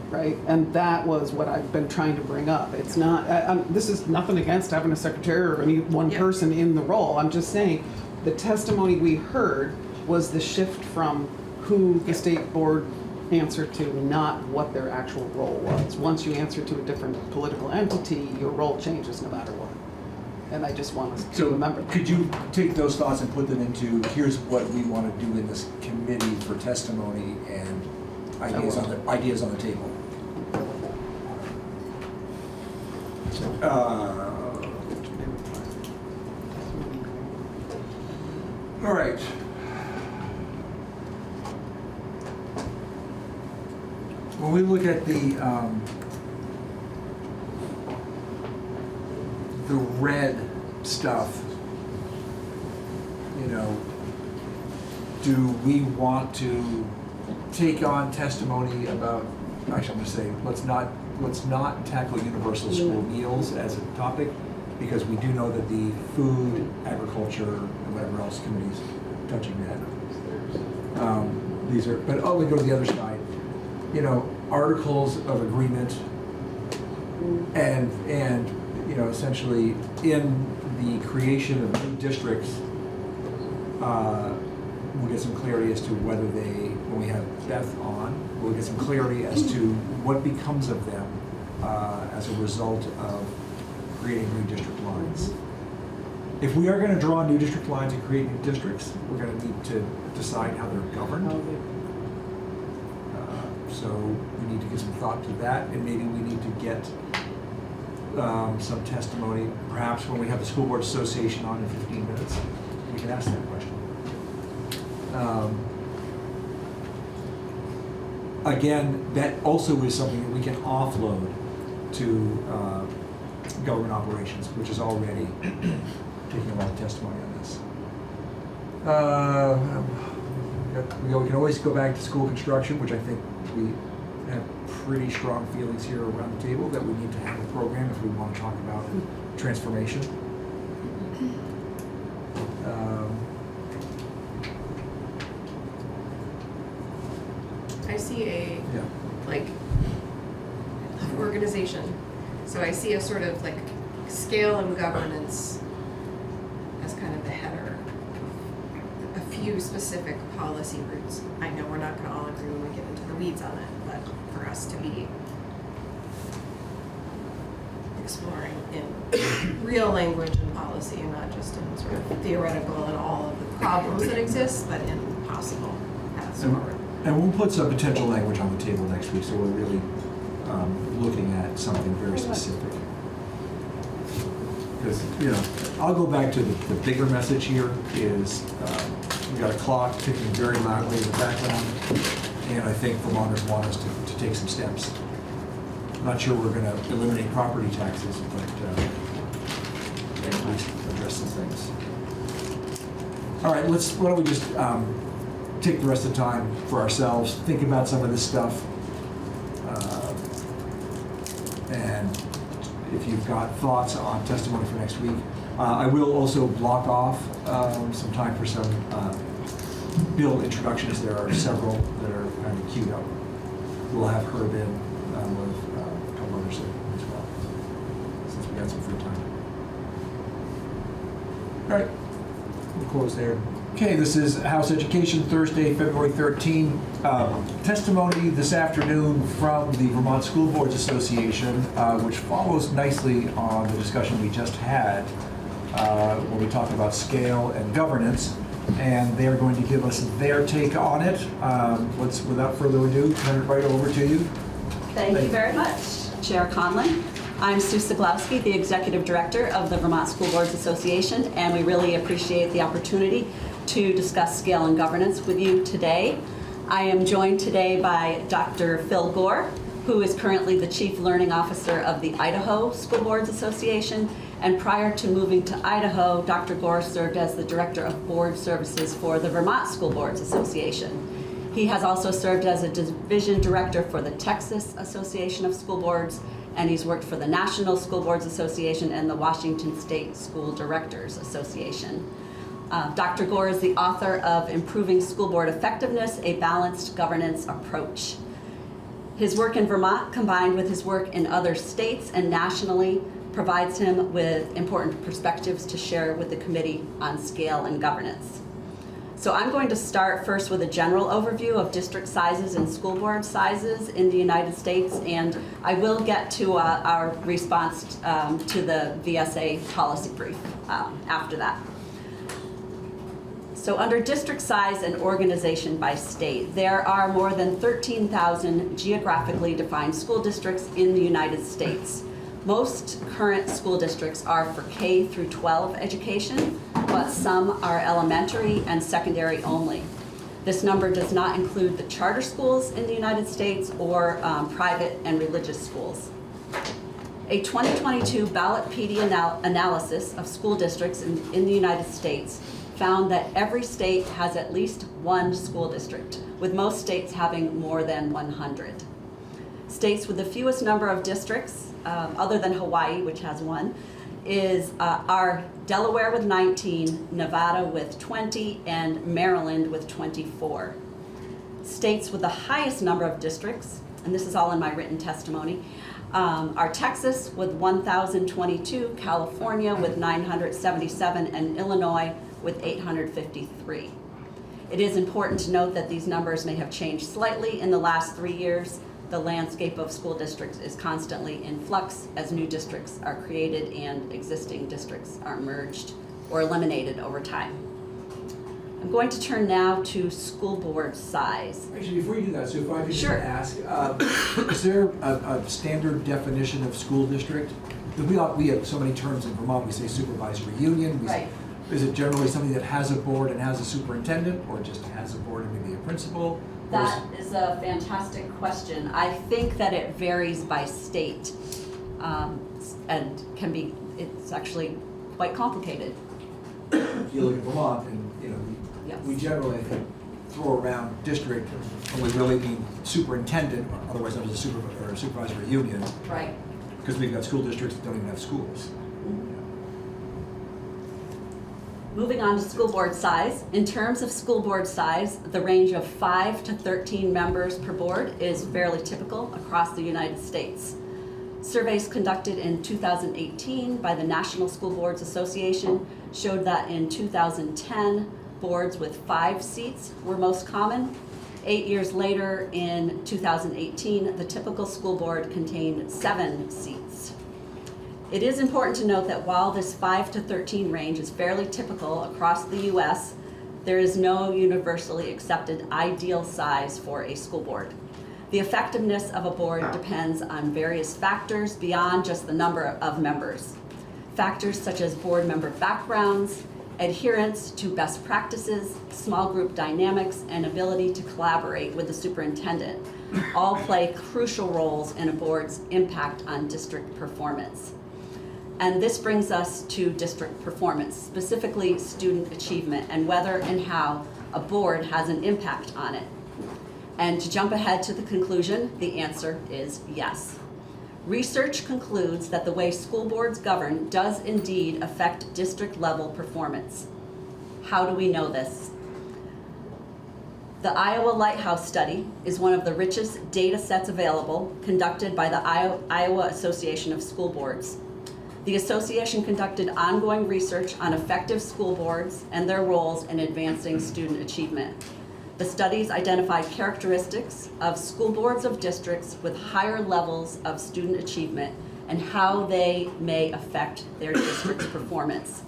Right? And that was what I've been trying to bring up. It's not, this is nothing against having a secretary or any one person in the role. I'm just saying the testimony we heard was the shift from who the state board answered to, not what their actual role was. Once you answer to a different political entity, your role changes no matter what. And I just want us to remember that. Could you take those thoughts and put them into, here's what we want to do in this committee for testimony and ideas on the table? All right. When we look at the red stuff, do we want to take on testimony about, actually I'm going to say, let's not tackle universal school meals as a topic, because we do know that the food, agriculture, and whatever else committees touching that. But we go to the other side. Articles of agreement, and essentially in the creation of new districts, we'll get some clarity as to whether when we have Beth on, we'll get some clarity as to what becomes of them as a result of creating new district lines. If we are going to draw new district lines and create new districts, we're going to need to decide how they're governed. So we need to give some thought to that, and maybe we need to get some testimony, perhaps when we have the School Board Association on in 15 minutes, we can ask that question. Again, that also is something that we can offload to government operations, which is already taking a lot of testimony on this. We can always go back to school construction, which I think we have pretty strong feelings here around the table that we need to have a program if we want to talk about transformation. I see a organization. So I see a sort of scale and governance as kind of the header. A few specific policy routes. I know we're not going to all agree when we get into the weeds on it, but for us to be exploring in real language and policy, and not just in sort of theoretical and all of the problems that exist, but in possible paths forward. And we'll put some potential language on the table next week, so we're really looking at something very specific. Because, I'll go back to the bigger message here is we've got a clock ticking very loudly in the background, and I think Vermonters want us to take some steps. I'm not sure we're going to eliminate property taxes, but at least address some things. All right, why don't we just take the rest of the time for ourselves, think about some of this stuff, and if you've got thoughts on testimony for next week. I will also block off some time for some bill introductions. There are several that are kind of queued up. We'll have Herb in with a couple others as well, since we got some free time. All right, we'll close there. Okay, this is House Education, Thursday, February 13. Testimony this afternoon from the Vermont School Boards Association, which follows nicely on the discussion we just had when we talked about scale and governance. And they're going to give us their take on it. Without further ado, turn it right over to you. Thank you very much, Chair Conlon. I'm Sue Siglowski, the Executive Director of the Vermont School Boards Association, and we really appreciate the opportunity to discuss scale and governance with you today. I am joined today by Dr. Phil Gore, who is currently the Chief Learning Officer of the Idaho School Boards Association, and prior to moving to Idaho, Dr. Gore served as the Director of Board Services for the Vermont School Boards Association. He has also served as a Division Director for the Texas Association of School Boards, and he's worked for the National School Boards Association and the Washington State School Directors Association. Dr. Gore is the author of Improving School Board Effectiveness, a Balanced Governance Approach. His work in Vermont, combined with his work in other states and nationally, provides him with important perspectives to share with the Committee on Scale and Governance. So I'm going to start first with a general overview of district sizes and school board sizes in the United States, and I will get to our response to the VSA policy brief after that. So under district size and organization by state, there are more than 13,000 geographically defined school districts in the United States. Most current school districts are for K through 12 education, but some are elementary and secondary only. This number does not include the charter schools in the United States or private and religious schools. A 2022 ballot PD analysis of school districts in the United States found that every state has at least one school district, with most states having more than 100. States with the fewest number of districts, other than Hawaii, which has one, are Delaware with 19, Nevada with 20, and Maryland with 24. States with the highest number of districts, and this is all in my written testimony, are Texas with 1,022, California with 977, and Illinois with 853. It is important to note that these numbers may have changed slightly in the last 3 years. The landscape of school districts is constantly in flux as new districts are created and existing districts are merged or eliminated over time. I'm going to turn now to school board size. Actually, before you do that, so if I could just Sure. ask, is there a standard definition of school district? Because we have so many terms in Vermont. We say supervisory union. Right. Is it generally something that has a board and has a superintendent, or just has a board and maybe a principal? That is a fantastic question. I think that it varies by state and it's actually quite complicated. If you look at Vermont, and Yes. we generally, I think, throw around district, and we really mean superintendent, otherwise known as a supervisory union, Right. because we've got school districts that don't even have schools. Moving on to school board size. In terms of school board size, the range of 5 to 13 members per board is fairly typical across the United States. Surveys conducted in 2018 by the National School Boards Association showed that in 2010, boards with 5 seats were most common. 8 years later, in 2018, the typical school board contained 7 seats. It is important to note that while this 5 to 13 range is fairly typical across the U.S., there is no universally accepted ideal size for a school board. The effectiveness of a board depends on various factors beyond just the number of members. Factors such as board member backgrounds, adherence to best practices, small group dynamics, and ability to collaborate with the superintendent all play crucial roles in a board's impact on district performance. And this brings us to district performance, specifically student achievement, and whether and how a board has an impact on it. And to jump ahead to the conclusion, the answer is yes. Research concludes that the way school boards govern does indeed affect district level performance. How do we know this? The Iowa Lighthouse Study is one of the richest data sets available, conducted by the Iowa Association of School Boards. The association conducted ongoing research on effective school boards and their roles in advancing student achievement. The studies identified characteristics of school boards of districts with higher levels of student achievement and how they may affect their district's performance.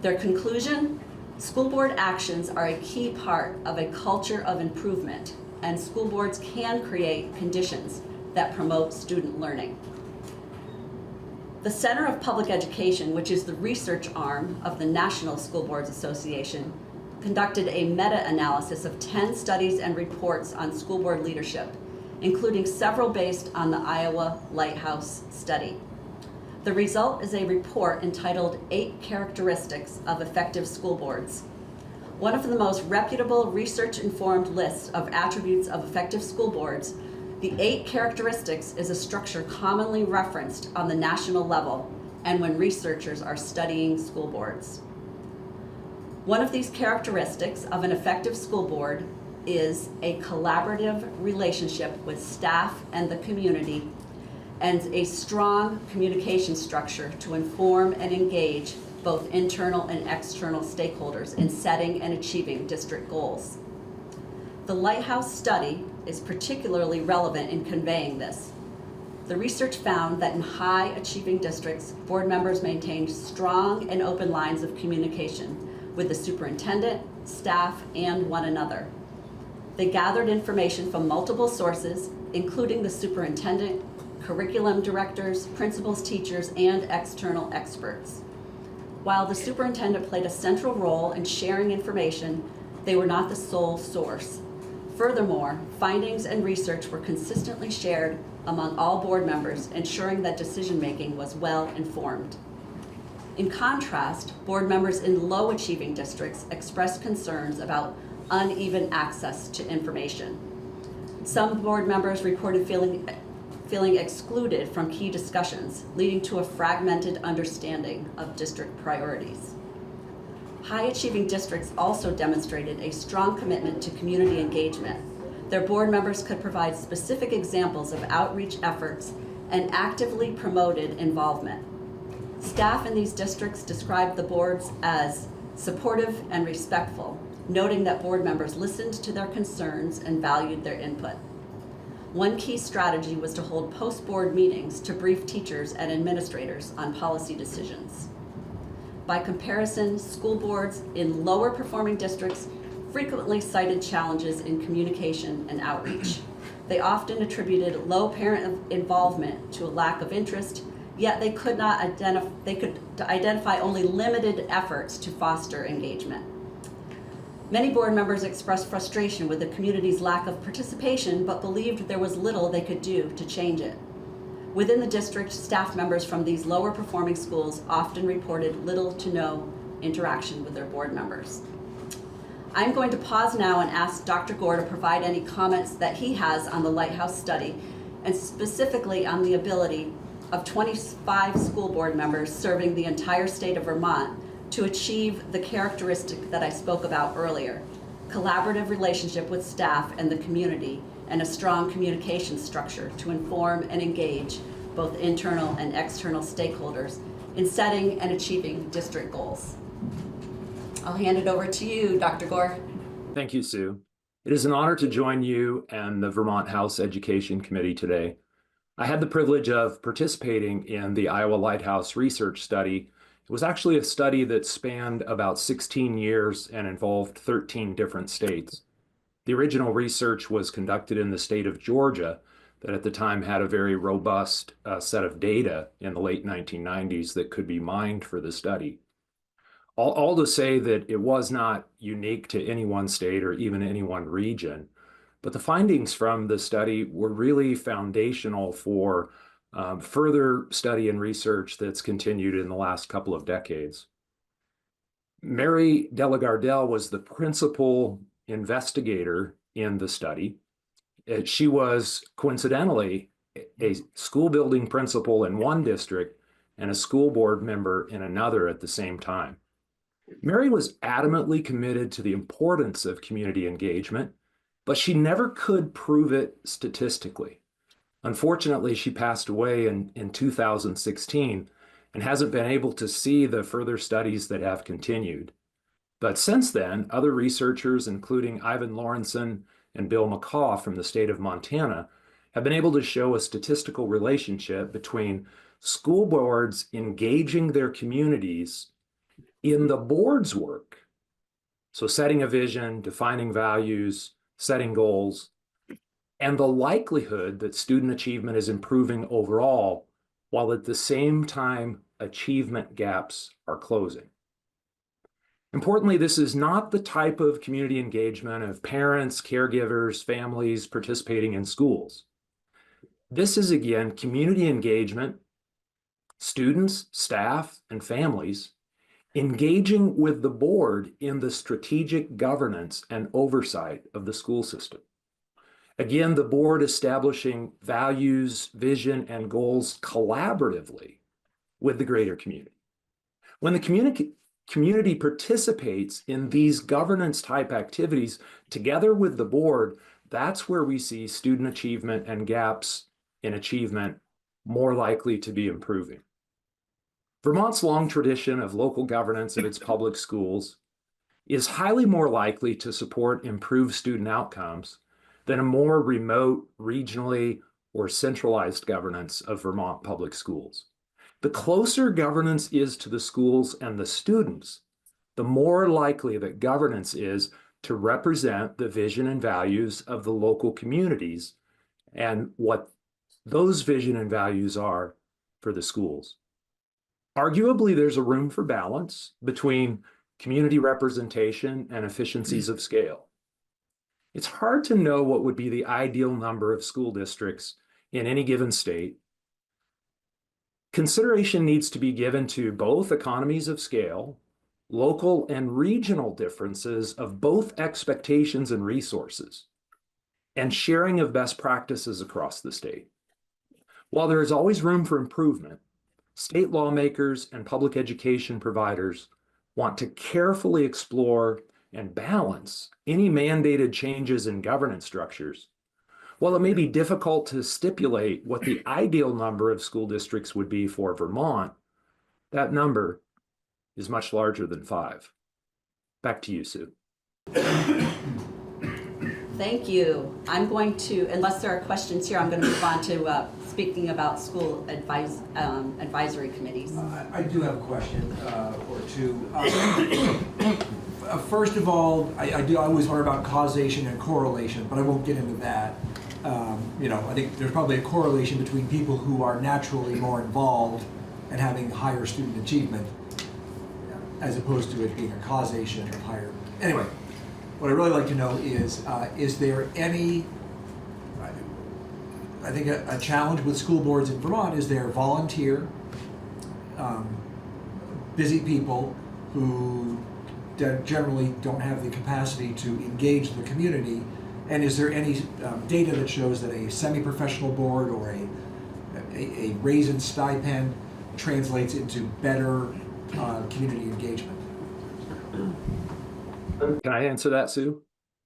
Their conclusion: school board actions are a key part of a culture of improvement, and school boards can create conditions that promote student learning. The Center of Public Education, which is the research arm of the National School Boards Association, conducted a meta-analysis of 10 studies and reports on school board leadership, including several based on the Iowa Lighthouse study. The result is a report entitled 8 Characteristics of Effective School Boards. One of the most reputable research-informed lists of attributes of effective school boards, the 8 characteristics is a structure commonly referenced on the national level and when researchers are studying school boards. One of these characteristics of an effective school board is a collaborative relationship with staff and the community, and a strong communication structure to inform and engage both internal and external stakeholders in setting and achieving district goals. The Lighthouse study is particularly relevant in conveying this. The research found that in high-achieving districts, board members maintained strong and open lines of communication with the superintendent, staff, and one another. They gathered information from multiple sources, including the superintendent, curriculum directors, principals, teachers, and external experts. While the superintendent played a central role in sharing information, they were not the sole source. Furthermore, findings and research were consistently shared among all board members, ensuring that decision-making was well informed. In contrast, board members in low-achieving districts expressed concerns about uneven access to information. Some board members reported feeling excluded from key discussions, leading to a fragmented understanding of district priorities. High-achieving districts also demonstrated a strong commitment to community engagement. Their board members could provide specific examples of outreach efforts and actively promoted involvement. Staff in these districts described the boards as supportive and respectful, noting that board members listened to their concerns and valued their input. One key strategy was to hold post-board meetings to brief teachers and administrators on policy decisions. By comparison, school boards in lower performing districts frequently cited challenges in communication and outreach. They often attributed low parent involvement to a lack of interest, yet they could identify only limited efforts to foster engagement. Many board members expressed frustration with the community's lack of participation, but believed there was little they could do to change it. Within the district, staff members from these lower performing schools often reported little to no interaction with their board members. I'm going to pause now and ask Dr. Gore to provide any comments that he has on the Lighthouse study, and specifically on the ability of 25 school board members serving the entire state of Vermont to achieve the characteristic that I spoke about earlier: collaborative relationship with staff and the community, and a strong communication structure to inform and engage both internal and external stakeholders in setting and achieving district goals. I'll hand it over to you, Dr. Gore. Thank you, Sue. It is an honor to join you and the Vermont House Education Committee today. I had the privilege of participating in the Iowa Lighthouse research study. It was actually a study that spanned about 16 years and involved 13 different states. The original research was conducted in the state of Georgia, that at the time had a very robust set of data in the late 1990s that could be mined for the study. All to say that it was not unique to any one state or even any one region, but the findings from the study were really foundational for further study and research that's continued in the last couple of decades. Mary Delagardelle was the principal investigator in the study. She was coincidentally a school building principal in one district and a school board member in another at the same time. Mary was adamantly committed to the importance of community engagement, but she never could prove it statistically. Unfortunately, she passed away in 2016 and hasn't been able to see the further studies that have continued. But since then, other researchers, including Ivan Lawrenson and Bill McCaw from the state of Montana, have been able to show a statistical relationship between school boards engaging their communities in the board's work. So setting a vision, defining values, setting goals, and the likelihood that student achievement is improving overall, while at the same time achievement gaps are closing. Importantly, this is not the type of community engagement of parents, caregivers, families participating in schools. This is, again, community engagement, students, staff, and families engaging with the board in the strategic governance and oversight of the school system. Again, the board establishing values, vision, and goals collaboratively with the greater community. When the community participates in these governance type activities together with the board, that's where we see student achievement and gaps in achievement more likely to be improving. Vermont's long tradition of local governance of its public schools is highly more likely to support improved student outcomes than a more remote, regionally, or centralized governance of Vermont public schools. The closer governance is to the schools and the students, the more likely that governance is to represent the vision and values of the local communities and what those vision and values are for the schools. Arguably, there's a room for balance between community representation and efficiencies of scale. It's hard to know what would be the ideal number of school districts in any given state. Consideration needs to be given to both economies of scale, local and regional differences of both expectations and resources, and sharing of best practices across the state. While there is always room for improvement, state lawmakers and public education providers want to carefully explore and balance any mandated changes in governance structures. While it may be difficult to stipulate what the ideal number of school districts would be for Vermont, that number is much larger than 5. Back to you, Sue. Thank you. I'm going to, unless there are questions here, I'm going to move on to speaking about school advisory committees. I do have a question or two. First of all, I always wonder about causation and correlation, but I won't get into that. I think there's probably a correlation between people who are naturally more involved and having higher student achievement, as opposed to it being a causation of higher. Anyway, what I'd really like to know is there any, I think a challenge with school boards in Vermont is there volunteer, busy people who generally don't have the capacity to engage the community, and is there any data that shows that a semi-professional board or a raise in stipend translates into better community engagement? Can I answer that, Sue?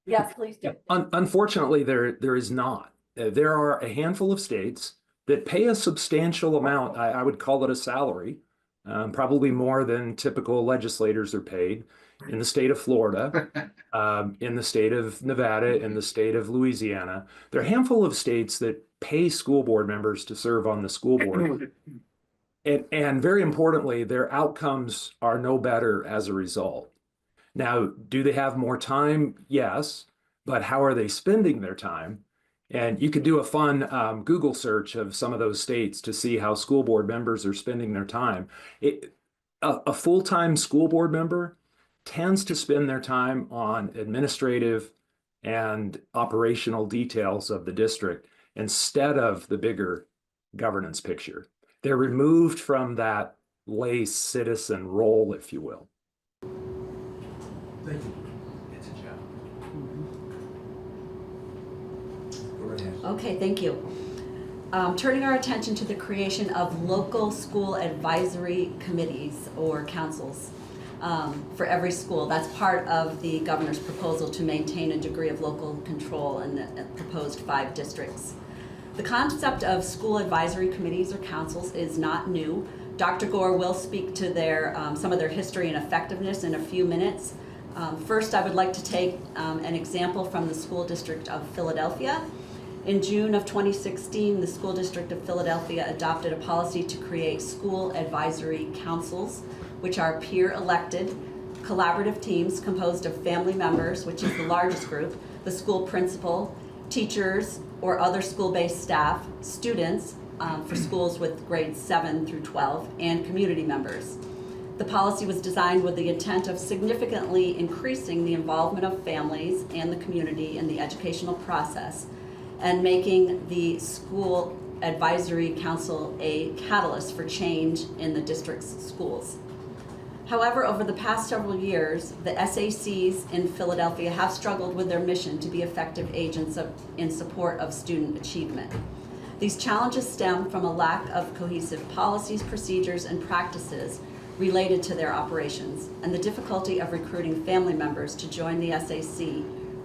Yes, please do. Unfortunately, there is not. There are a handful of states that pay a substantial amount. I would call it a salary, probably more than typical legislators are paid. In the state of Florida, in the state of Nevada, in the state of Louisiana, there are a handful of states that pay school board members to serve on the school board. And very importantly, their outcomes are no better as a result. Now, do they have more time? Yes, but how are they spending their time? And you could do a fun Google search of some of those states to see how school board members are spending their time. A full-time school board member tends to spend their time on administrative and operational details of the district instead of the bigger governance picture. They're removed from that lay citizen role, if you will. Thank you. It's a job. Go right ahead. Okay, thank you. Turning our attention to the creation of local school advisory committees or councils for every school. That's part of the governor's proposal to maintain a degree of local control in the proposed 5 districts. The concept of school advisory committees or councils is not new. Dr. Gore will speak to some of their history and effectiveness in a few minutes. First, I would like to take an example from the School District of Philadelphia. In June of 2016, the School District of Philadelphia adopted a policy to create school advisory councils, which are peer-elected, collaborative teams composed of family members, which is the largest group, the school principal, teachers, or other school-based staff, students for schools with grades 7 through 12, and community members. The policy was designed with the intent of significantly increasing the involvement of families and the community in the educational process and making the school advisory council a catalyst for change in the district's schools. However, over the past several years, the SACs in Philadelphia have struggled with their mission to be effective agents in support of student achievement. These challenges stem from a lack of cohesive policies, procedures, and practices related to their operations, and the difficulty of recruiting family members to join the SAC,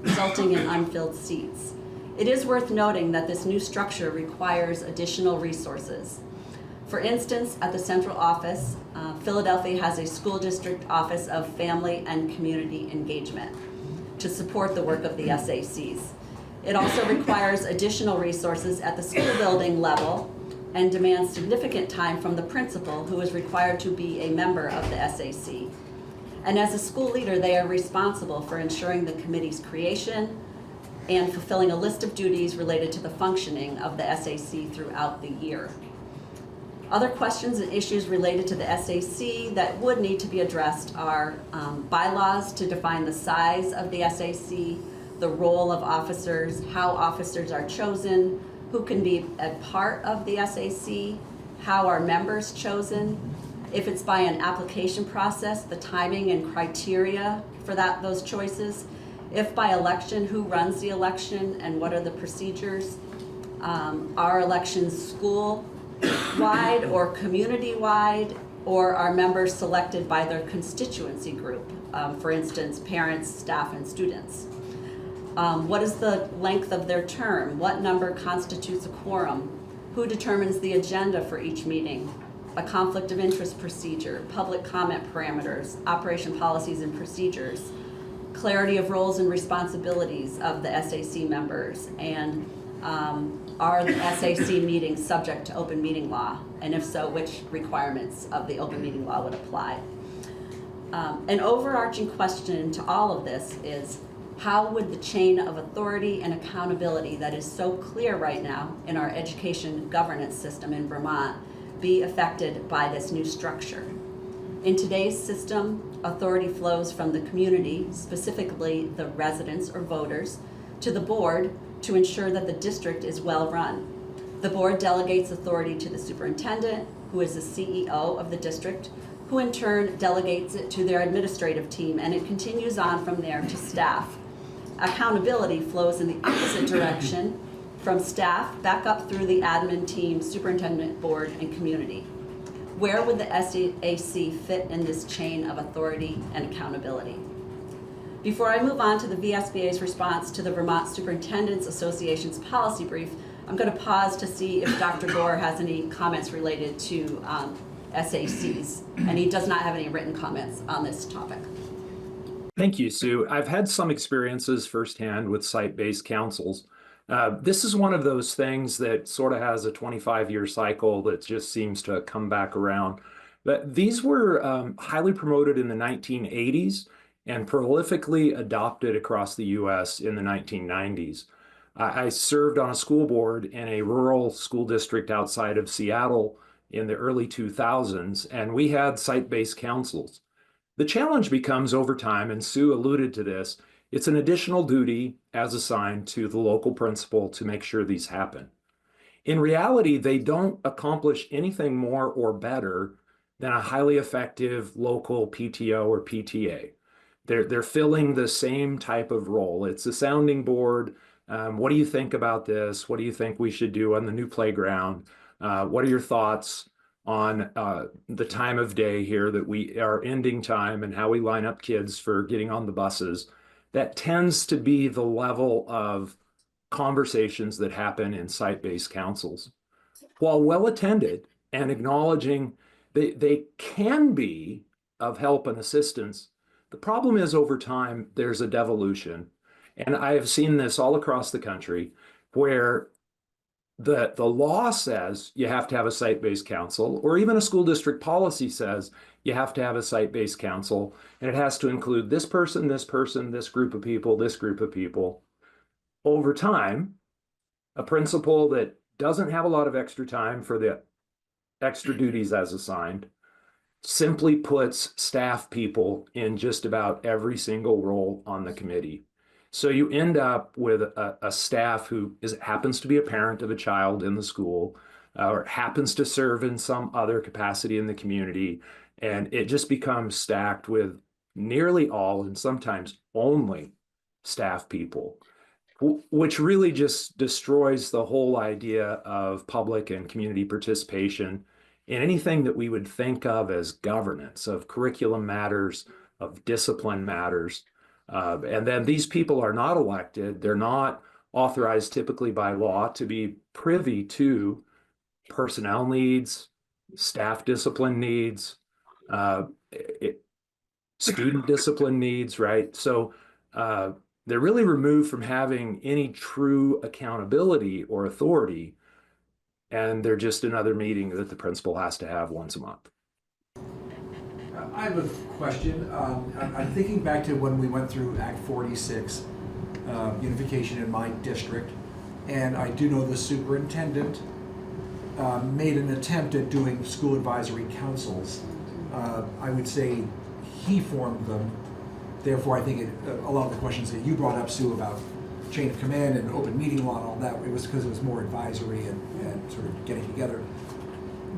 resulting in unfilled seats. It is worth noting that this new structure requires additional resources. For instance, at the central office, Philadelphia has a school district office of family and community engagement to support the work of the SACs. It also requires additional resources at the school building level and demands significant time from the principal, who is required to be a member of the SAC. And as a school leader, they are responsible for ensuring the committee's creation and fulfilling a list of duties related to the functioning of the SAC throughout the year. Other questions and issues related to the SAC that would need to be addressed are bylaws to define the size of the SAC, the role of officers, how officers are chosen, who can be a part of the SAC, how are members chosen, if it's by an application process, the timing and criteria for those choices, if by election, who runs the election and what are the procedures, are elections school-wide or community-wide, or are members selected by their constituency group, for instance, parents, staff, and students. What is the length of their term? What number constitutes a quorum? Who determines the agenda for each meeting? A conflict of interest procedure, public comment parameters, operation policies and procedures, clarity of roles and responsibilities of the SAC members, and are the SAC meetings subject to open meeting law? And if so, which requirements of the open meeting law would apply? An overarching question to all of this is, how would the chain of authority and accountability that is so clear right now in our education governance system in Vermont be affected by this new structure? In today's system, authority flows from the community, specifically the residents or voters, to the board to ensure that the district is well run. The board delegates authority to the superintendent, who is the CEO of the district, who in turn delegates it to their administrative team, and it continues on from there to staff. Accountability flows in the opposite direction, from staff back up through the admin team, superintendent, board, and community. Where would the SAC fit in this chain of authority and accountability? Before I move on to the VSBA's response to the Vermont Superintendents Association's policy brief, I'm going to pause to see if Dr. Gore has any comments related to SACs, and he does not have any written comments on this topic. Thank you, Sue. I've had some experiences firsthand with site-based councils. This is one of those things that sort of has a 25-year cycle that just seems to come back around. But these were highly promoted in the 1980s and prolifically adopted across the US in the 1990s. I served on a school board in a rural school district outside of Seattle in the early 2000s, and we had site-based councils. The challenge becomes over time, and Sue alluded to this, it's an additional duty as assigned to the local principal to make sure these happen. In reality, they don't accomplish anything more or better than a highly effective local PTO or PTA. They're filling the same type of role. It's a sounding board. What do you think about this? What do you think we should do on the new playground? What are your thoughts on the time of day here that we are ending time and how we line up kids for getting on the buses? That tends to be the level of conversations that happen in site-based councils. While well attended and acknowledging they can be of help and assistance, the problem is over time there's a devolution. And I have seen this all across the country where the law says you have to have a site-based council, or even a school district policy says you have to have a site-based council, and it has to include this person, this group of people, this group of people. Over time, a principal that doesn't have a lot of extra time for the extra duties as assigned, simply puts staff people in just about every single role on the committee. So you end up with a staff who happens to be a parent of a child in the school, or happens to serve in some other capacity in the community. And it just becomes stacked with nearly all, and sometimes only, staff people, which really just destroys the whole idea of public and community participation in anything that we would think of as governance, of curriculum matters, of discipline matters. And then these people are not elected. They're not authorized typically by law to be privy to personnel needs, staff discipline needs, student discipline needs, right? So they're really removed from having any true accountability or authority, and they're just another meeting that the principal has to have once a month. I have a question. I'm thinking back to when we went through Act 46, unification in my district, and I do know the superintendent made an attempt at doing school advisory councils. I would say he formed them. Therefore, I think a lot of the questions that you brought up, Sue, about chain of command and open meeting law and all that, it was because it was more advisory and sort of getting together.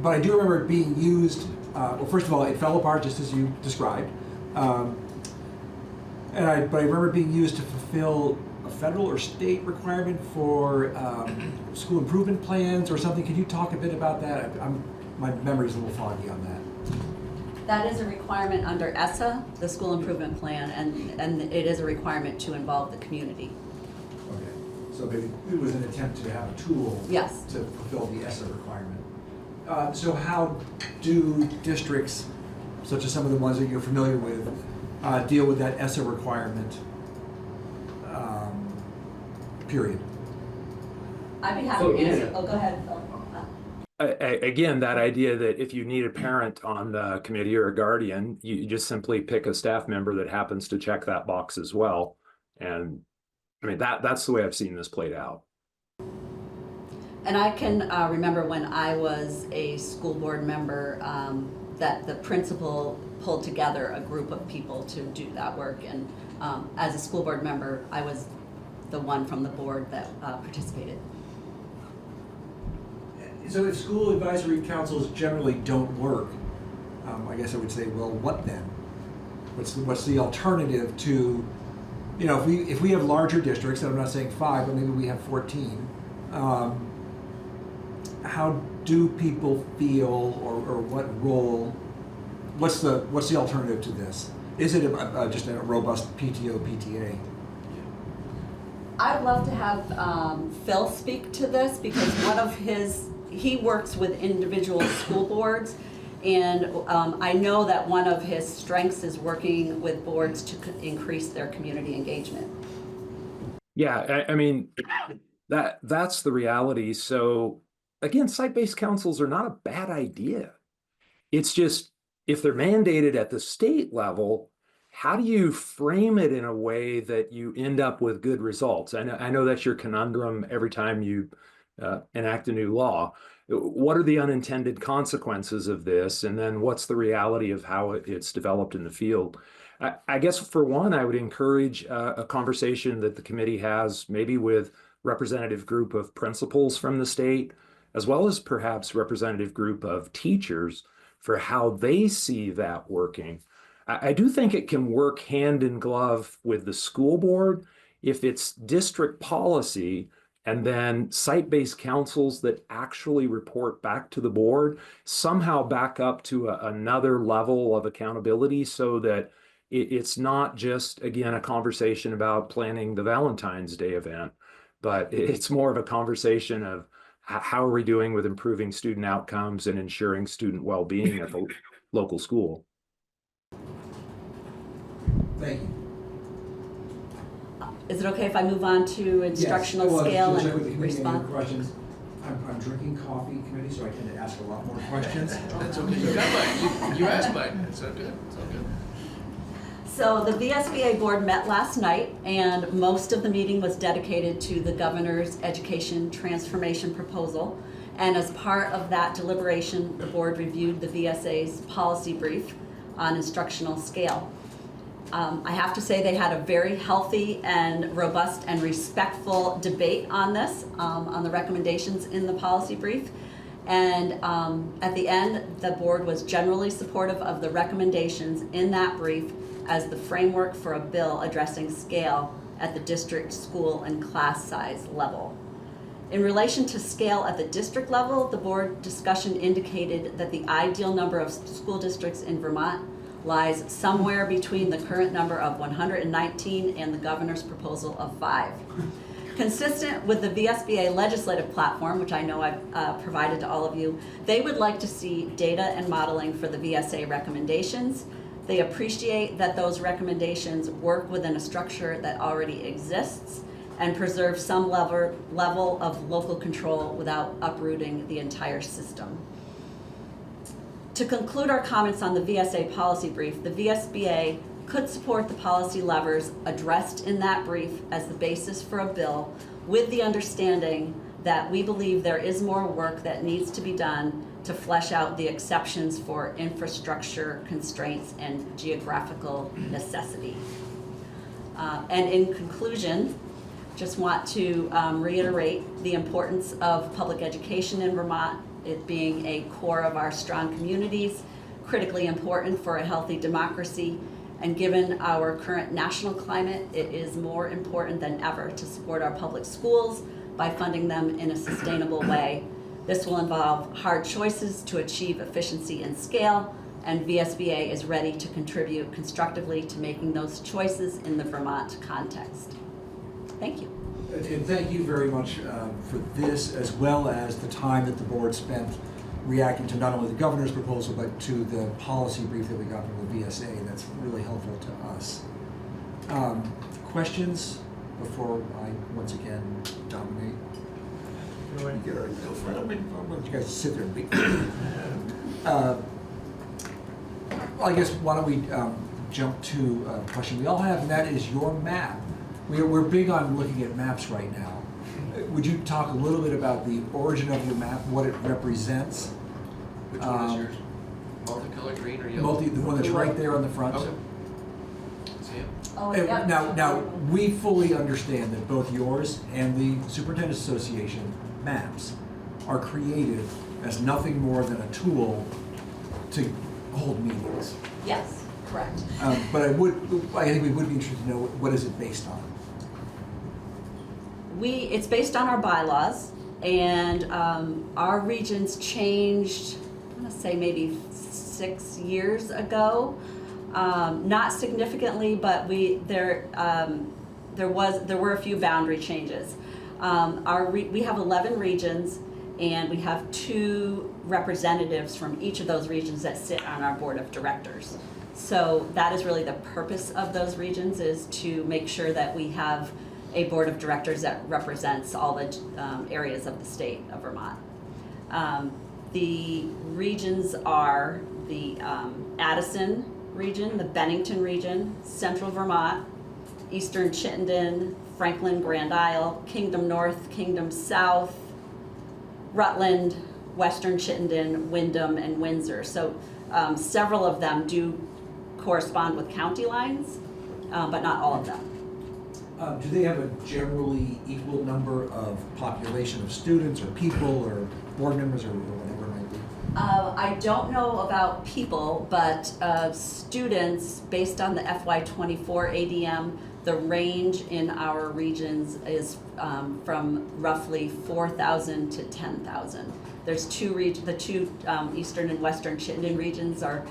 But I do remember it being used, well, first of all, it fell apart just as you described. But I remember it being used to fulfill a federal or state requirement for school improvement plans or something. Could you talk a bit about that? My memory's a little foggy on that. That is a requirement under ESSA, the school improvement plan, and it is a requirement to involve the community. Okay, so maybe it was an attempt to have a tool Yes. to fulfill the ESSA requirement. So how do districts, such as some of the ones that you're familiar with, deal with that ESSA requirement, period? I'd be happy to answer. Oh, go ahead, Phil. Again, that idea that if you need a parent on the committee or a guardian, you just simply pick a staff member that happens to check that box as well. And I mean, that's the way I've seen this played out. And I can remember when I was a school board member that the principal pulled together a group of people to do that work. And as a school board member, I was the one from the board that participated. So if school advisory councils generally don't work, I guess I would say, well, what then? What's the alternative to, you know, if we have larger districts, and I'm not saying 5, but maybe we have 14, how do people feel, or what role, what's the alternative to this? Is it just a robust PTO, PTA? I'd love to have Phil speak to this because he works with individual school boards, and I know that one of his strengths is working with boards to increase their community engagement. Yeah, I mean, that's the reality. So again, site-based councils are not a bad idea. It's just, if they're mandated at the state level, how do you frame it in a way that you end up with good results? I know that's your conundrum every time you enact a new law. What are the unintended consequences of this? And then what's the reality of how it's developed in the field? I guess for one, I would encourage a conversation that the committee has maybe with representative group of principals from the state, as well as perhaps representative group of teachers for how they see that working. I do think it can work hand in glove with the school board if it's district policy and then site-based councils that actually report back to the board somehow back up to another level of accountability so that it's not just, again, a conversation about planning the Valentine's Day event, but it's more of a conversation of how are we doing with improving student outcomes and ensuring student well-being at the local school. Thank you. Is it okay if I move on to instructional scale and respond? Questions. I'm drinking coffee, committee, so I tend to ask a lot more questions. That's okay. You got mine. You asked mine. It's okay. It's all good. So the VSBA board met last night, and most of the meeting was dedicated to the governor's education transformation proposal. And as part of that deliberation, the board reviewed the VSA's policy brief on instructional scale. I have to say they had a very healthy and robust and respectful debate on this, on the recommendations in the policy brief. And at the end, the board was generally supportive of the recommendations in that brief as the framework for a bill addressing scale at the district, school, and class size level. In relation to scale at the district level, the board discussion indicated that the ideal number of school districts in Vermont lies somewhere between the current number of 119 and the governor's proposal of 5. Consistent with the VSBA legislative platform, which I know I've provided to all of you, they would like to see data and modeling for the VSA recommendations. They appreciate that those recommendations work within a structure that already exists and preserve some level of local control without uprooting the entire system. To conclude our comments on the VSA policy brief, the VSBA could support the policy levers addressed in that brief as the basis for a bill, with the understanding that we believe there is more work that needs to be done to flesh out the exceptions for infrastructure constraints and geographical necessity. And in conclusion, just want to reiterate the importance of public education in Vermont, it being a core of our strong communities, critically important for a healthy democracy, and given our current national climate, it is more important than ever to support our public schools by funding them in a sustainable way. This will involve hard choices to achieve efficiency and scale, and VSBA is ready to contribute constructively to making those choices in the Vermont context. Thank you. And thank you very much for this, as well as the time that the board spent reacting to not only the governor's proposal, but to the policy brief that we got from the VSA. That's really helpful to us. Questions before I once again dominate? Go ahead. Go for it. Why don't you guys sit there and be. I guess why don't we jump to a question we all have, and that is your map. We're big on looking at maps right now. Would you talk a little bit about the origin of your map, what it represents? Which one is yours? Multicolored green or yellow? The one that's right there on the front. Okay. See it? Oh, And yeah. now, we fully understand that both yours and the Superintendent's Association maps are created as nothing more than a tool to hold meetings. Yes, correct. But I think we would be interested to know what is it based on. It's based on our bylaws, and our regions changed, I want to say maybe 6 years ago. Not significantly, but there were a few boundary changes. We have 11 regions, and we have 2 representatives from each of those regions that sit on our board of directors. So that is really the purpose of those regions, is to make sure that we have a board of directors that represents all the areas of the state of Vermont. The regions are the Addison region, the Bennington region, Central Vermont, Eastern Chittenden, Franklin, Grand Isle, Kingdom North, Kingdom South, Rutland, Western Chittenden, Windham, and Windsor. So several of them do correspond with county lines, but not all of them. Do they have a generally equal number of population of students or people or board members or whatever it might be? I don't know about people, but students, based on the FY24 ADM, the range in our regions is from roughly 4,000 to 10,000. There's the two Eastern and Western Chittenden regions are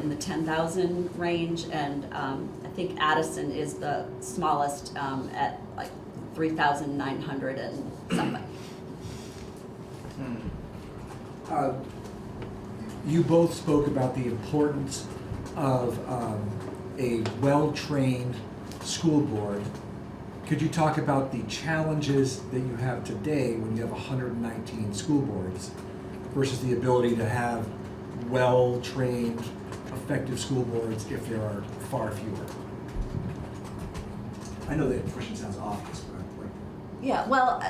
in the 10,000 range, and I think Addison is the smallest at like 3,900 and something. You both spoke about the importance of a well-trained school board. Could you talk about the challenges that you have today when you have 119 school boards versus the ability to have well-trained effective school boards if there are far fewer? I know that question sounds obvious, but like, Yeah, well,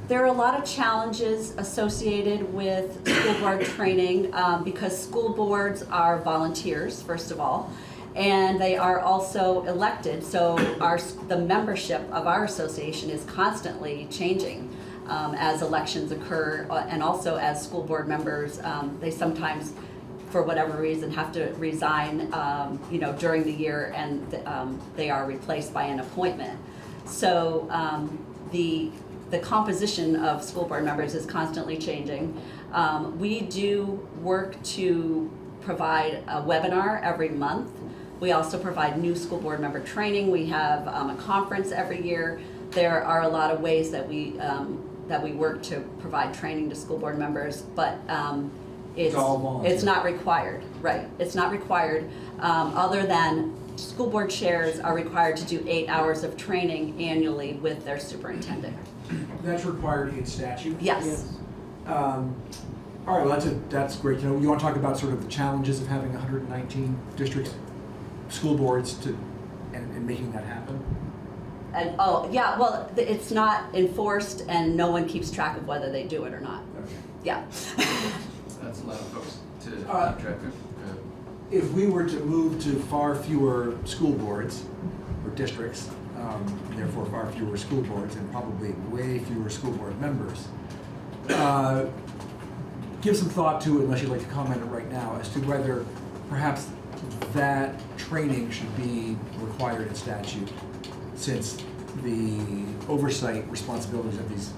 there are a lot of challenges associated with school board training because school boards are volunteers, first of all, and they are also elected. So the membership of our association is constantly changing as elections occur, and also as school board members, they sometimes, for whatever reason, have to resign, during the year, and they are replaced by an appointment. So the composition of school board members is constantly changing. We do work to provide a webinar every month. We also provide new school board member training. We have a conference every year. There are a lot of ways that we work to provide training to school board members, but it's not required, right? It's not required, other than school board chairs are required to do 8 hours of training annually with their superintendent. that's required in statute? Yes. All right, well, that's great to know. You want to talk about sort of the challenges of having 119 district school boards and making that happen? And well, it's not enforced, and no one keeps track of whether they do it or not. Okay. Yeah. That's a lot of folks to keep Uh, track of. If we were to move to far fewer school boards or districts, therefore far fewer school boards and probably way fewer school board members, give some thought to it, unless you'd like to comment it right now, as to whether perhaps that training should be required in statute, since the oversight responsibilities of these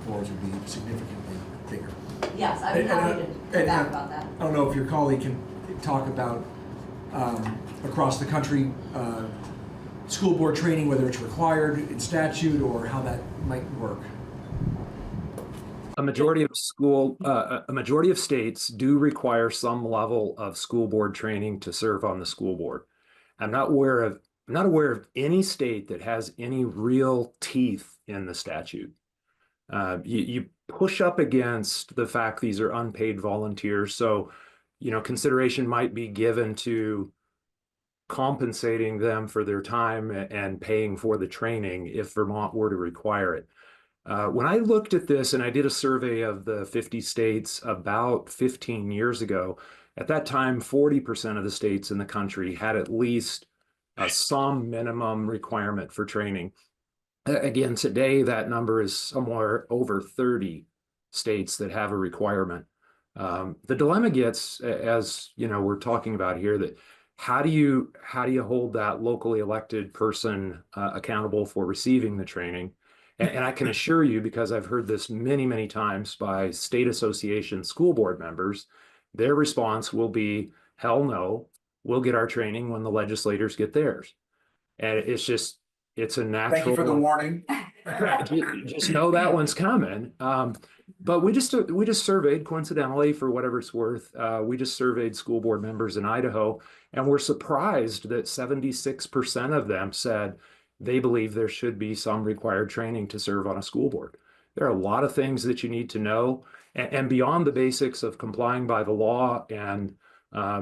boards would be significantly bigger. Yes, I'd be happy to talk about that. I don't know if your colleague can talk about across the country school board training, whether it's required in statute or how that might work. A majority of states do require some level of school board training to serve on the school board. I'm not aware of any state that has any real teeth in the statute. You push up against the fact these are unpaid volunteers, so consideration might be given to compensating them for their time and paying for the training if Vermont were to require it. When I looked at this, and I did a survey of the 50 states about 15 years ago, at that time, 40% of the states in the country had at least some minimum requirement for training. Again, today, that number is somewhere over 30 states that have a requirement. The dilemma gets, as we're talking about here, that how do you hold that locally elected person accountable for receiving the training? And I can assure you, because I've heard this many, many times by state association school board members, their response will be, hell no, we'll get our training when the legislators get theirs. And it's a natural. Thank you for the warning. Just know that one's coming. But we just surveyed, coincidentally, for whatever it's worth, we just surveyed school board members in Idaho, and we're surprised that 76% of them said they believe there should be some required training to serve on a school board. There are a lot of things that you need to know, and beyond the basics of complying by the law and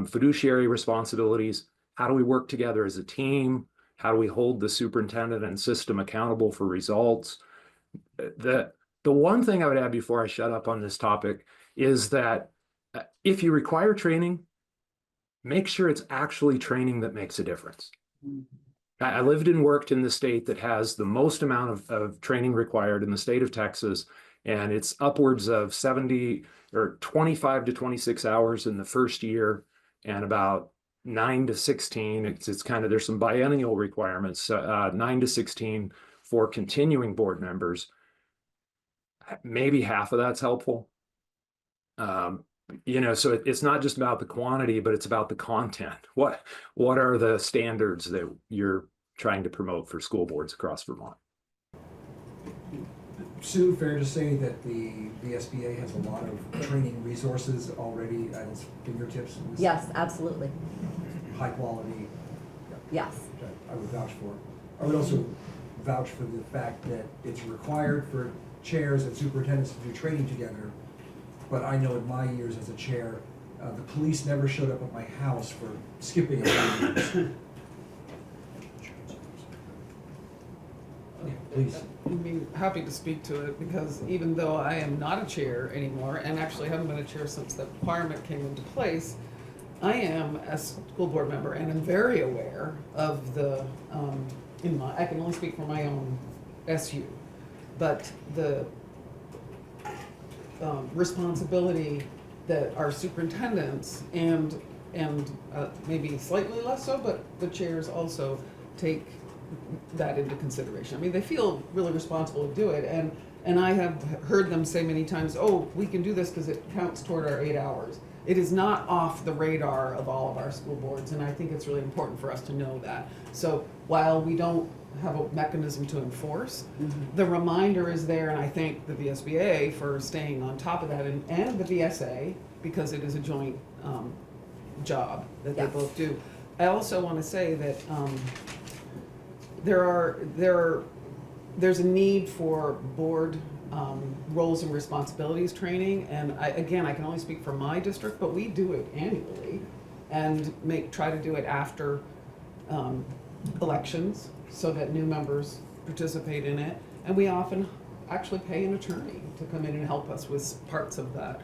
fiduciary responsibilities, how do we work together as a team? How do we hold the superintendent and system accountable for results? The one thing I would add before I shut up on this topic is that if you require training, make sure it's actually training that makes a difference. I lived and worked in the state that has the most amount of training required in the state of Texas, and it's upwards of 70 or 25 to 26 hours in the first year, and about 9 to 16. It's kind of, there's some biennial requirements, 9 to 16 for continuing board members. Maybe half of that's helpful. So it's not just about the quantity, but it's about the content. What are the standards that you're trying to promote for school boards across Vermont? Sue, fair to say that the SBA has a lot of training resources already at its fingertips? Yes, absolutely. High quality. Yes. Which I would vouch for. I would also vouch for the fact that it's required for chairs and superintendents to do training together. But I know in my years as a chair, The police never showed up at my house for skipping a few meetings. Yeah, please. I'd be happy to speak to it because even though I am not a chair anymore and actually haven't been a chair since the requirement came into place, I am a school board member and am very aware of the, I can only speak for my own SU, but the responsibility that our superintendents and maybe slightly less so, but the chairs also take that into consideration. I mean, they feel really responsible to do it, and I have heard them say many times, oh, we can do this because it counts toward our 8 hours. It is not off the radar of all of our school boards, and I think it's really important for us to know that. So while we don't have a mechanism to enforce, the reminder is there, and I thank the VSBA for staying on top of that, and the VSA, because it is a joint job that they both do. I also want to say that there's a need for board roles and responsibilities training, and I can only speak for my district, but we do it annually and try to do it after elections so that new members participate in it, and we often actually pay an attorney to come in and help us with parts of that,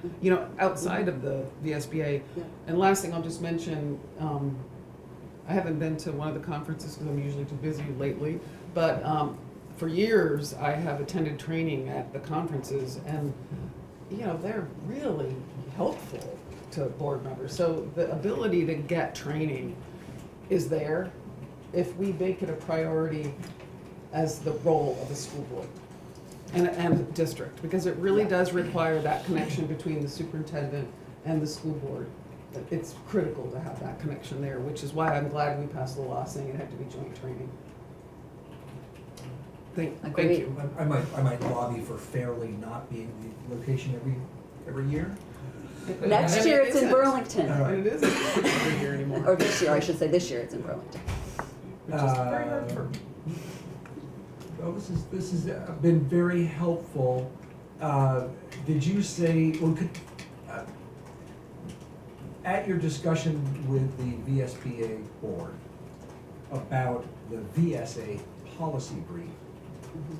outside of the VSBA. And last thing I'll just mention, I haven't been to one of the conferences because I'm usually too busy lately, but for years I have attended training at the conferences, and they're really helpful to board members. So the ability to get training is there if we make it a priority as the role of a school board and a district, because it really does require that connection between the superintendent and the school board. It's critical to have that connection there, which is why I'm glad we passed the law saying it had to be joint training. Thank you. I might lobby for Fairleigh not being the location every year. Next year it's in Burlington. All right. And it isn't every year anymore. Or this year, I should say this year it's in Burlington. Which is very hard for. Well, this has been very helpful. Did you say, at your discussion with the VSBA board about the VSA policy brief,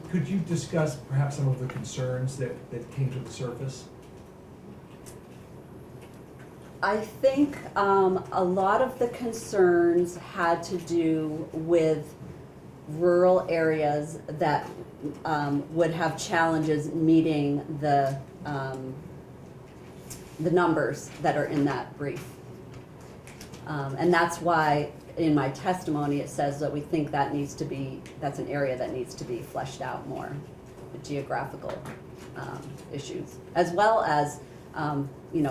could you discuss perhaps some of the concerns that came to the surface? I think a lot of the concerns had to do with rural areas that would have challenges meeting the numbers that are in that brief. And that's why in my testimony it says that we think that's an area that needs to be fleshed out more, the geographical issues, as well as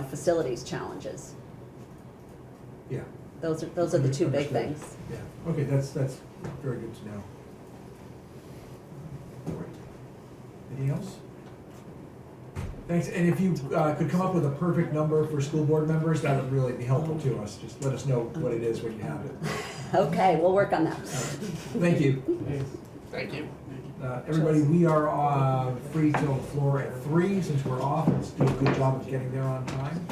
facilities challenges. Yeah. Those are the two big things. Yeah. Okay, that's very good to know. All right. Anything else? Thanks. And if you could come up with a perfect number for school board members, that would really be helpful to us. Just let us know what it is when you have it. Okay, we'll work on that. Thank you. Thank you. Everybody, we are free till the floor at 3 since we're off. Let's do a good job of getting there on time.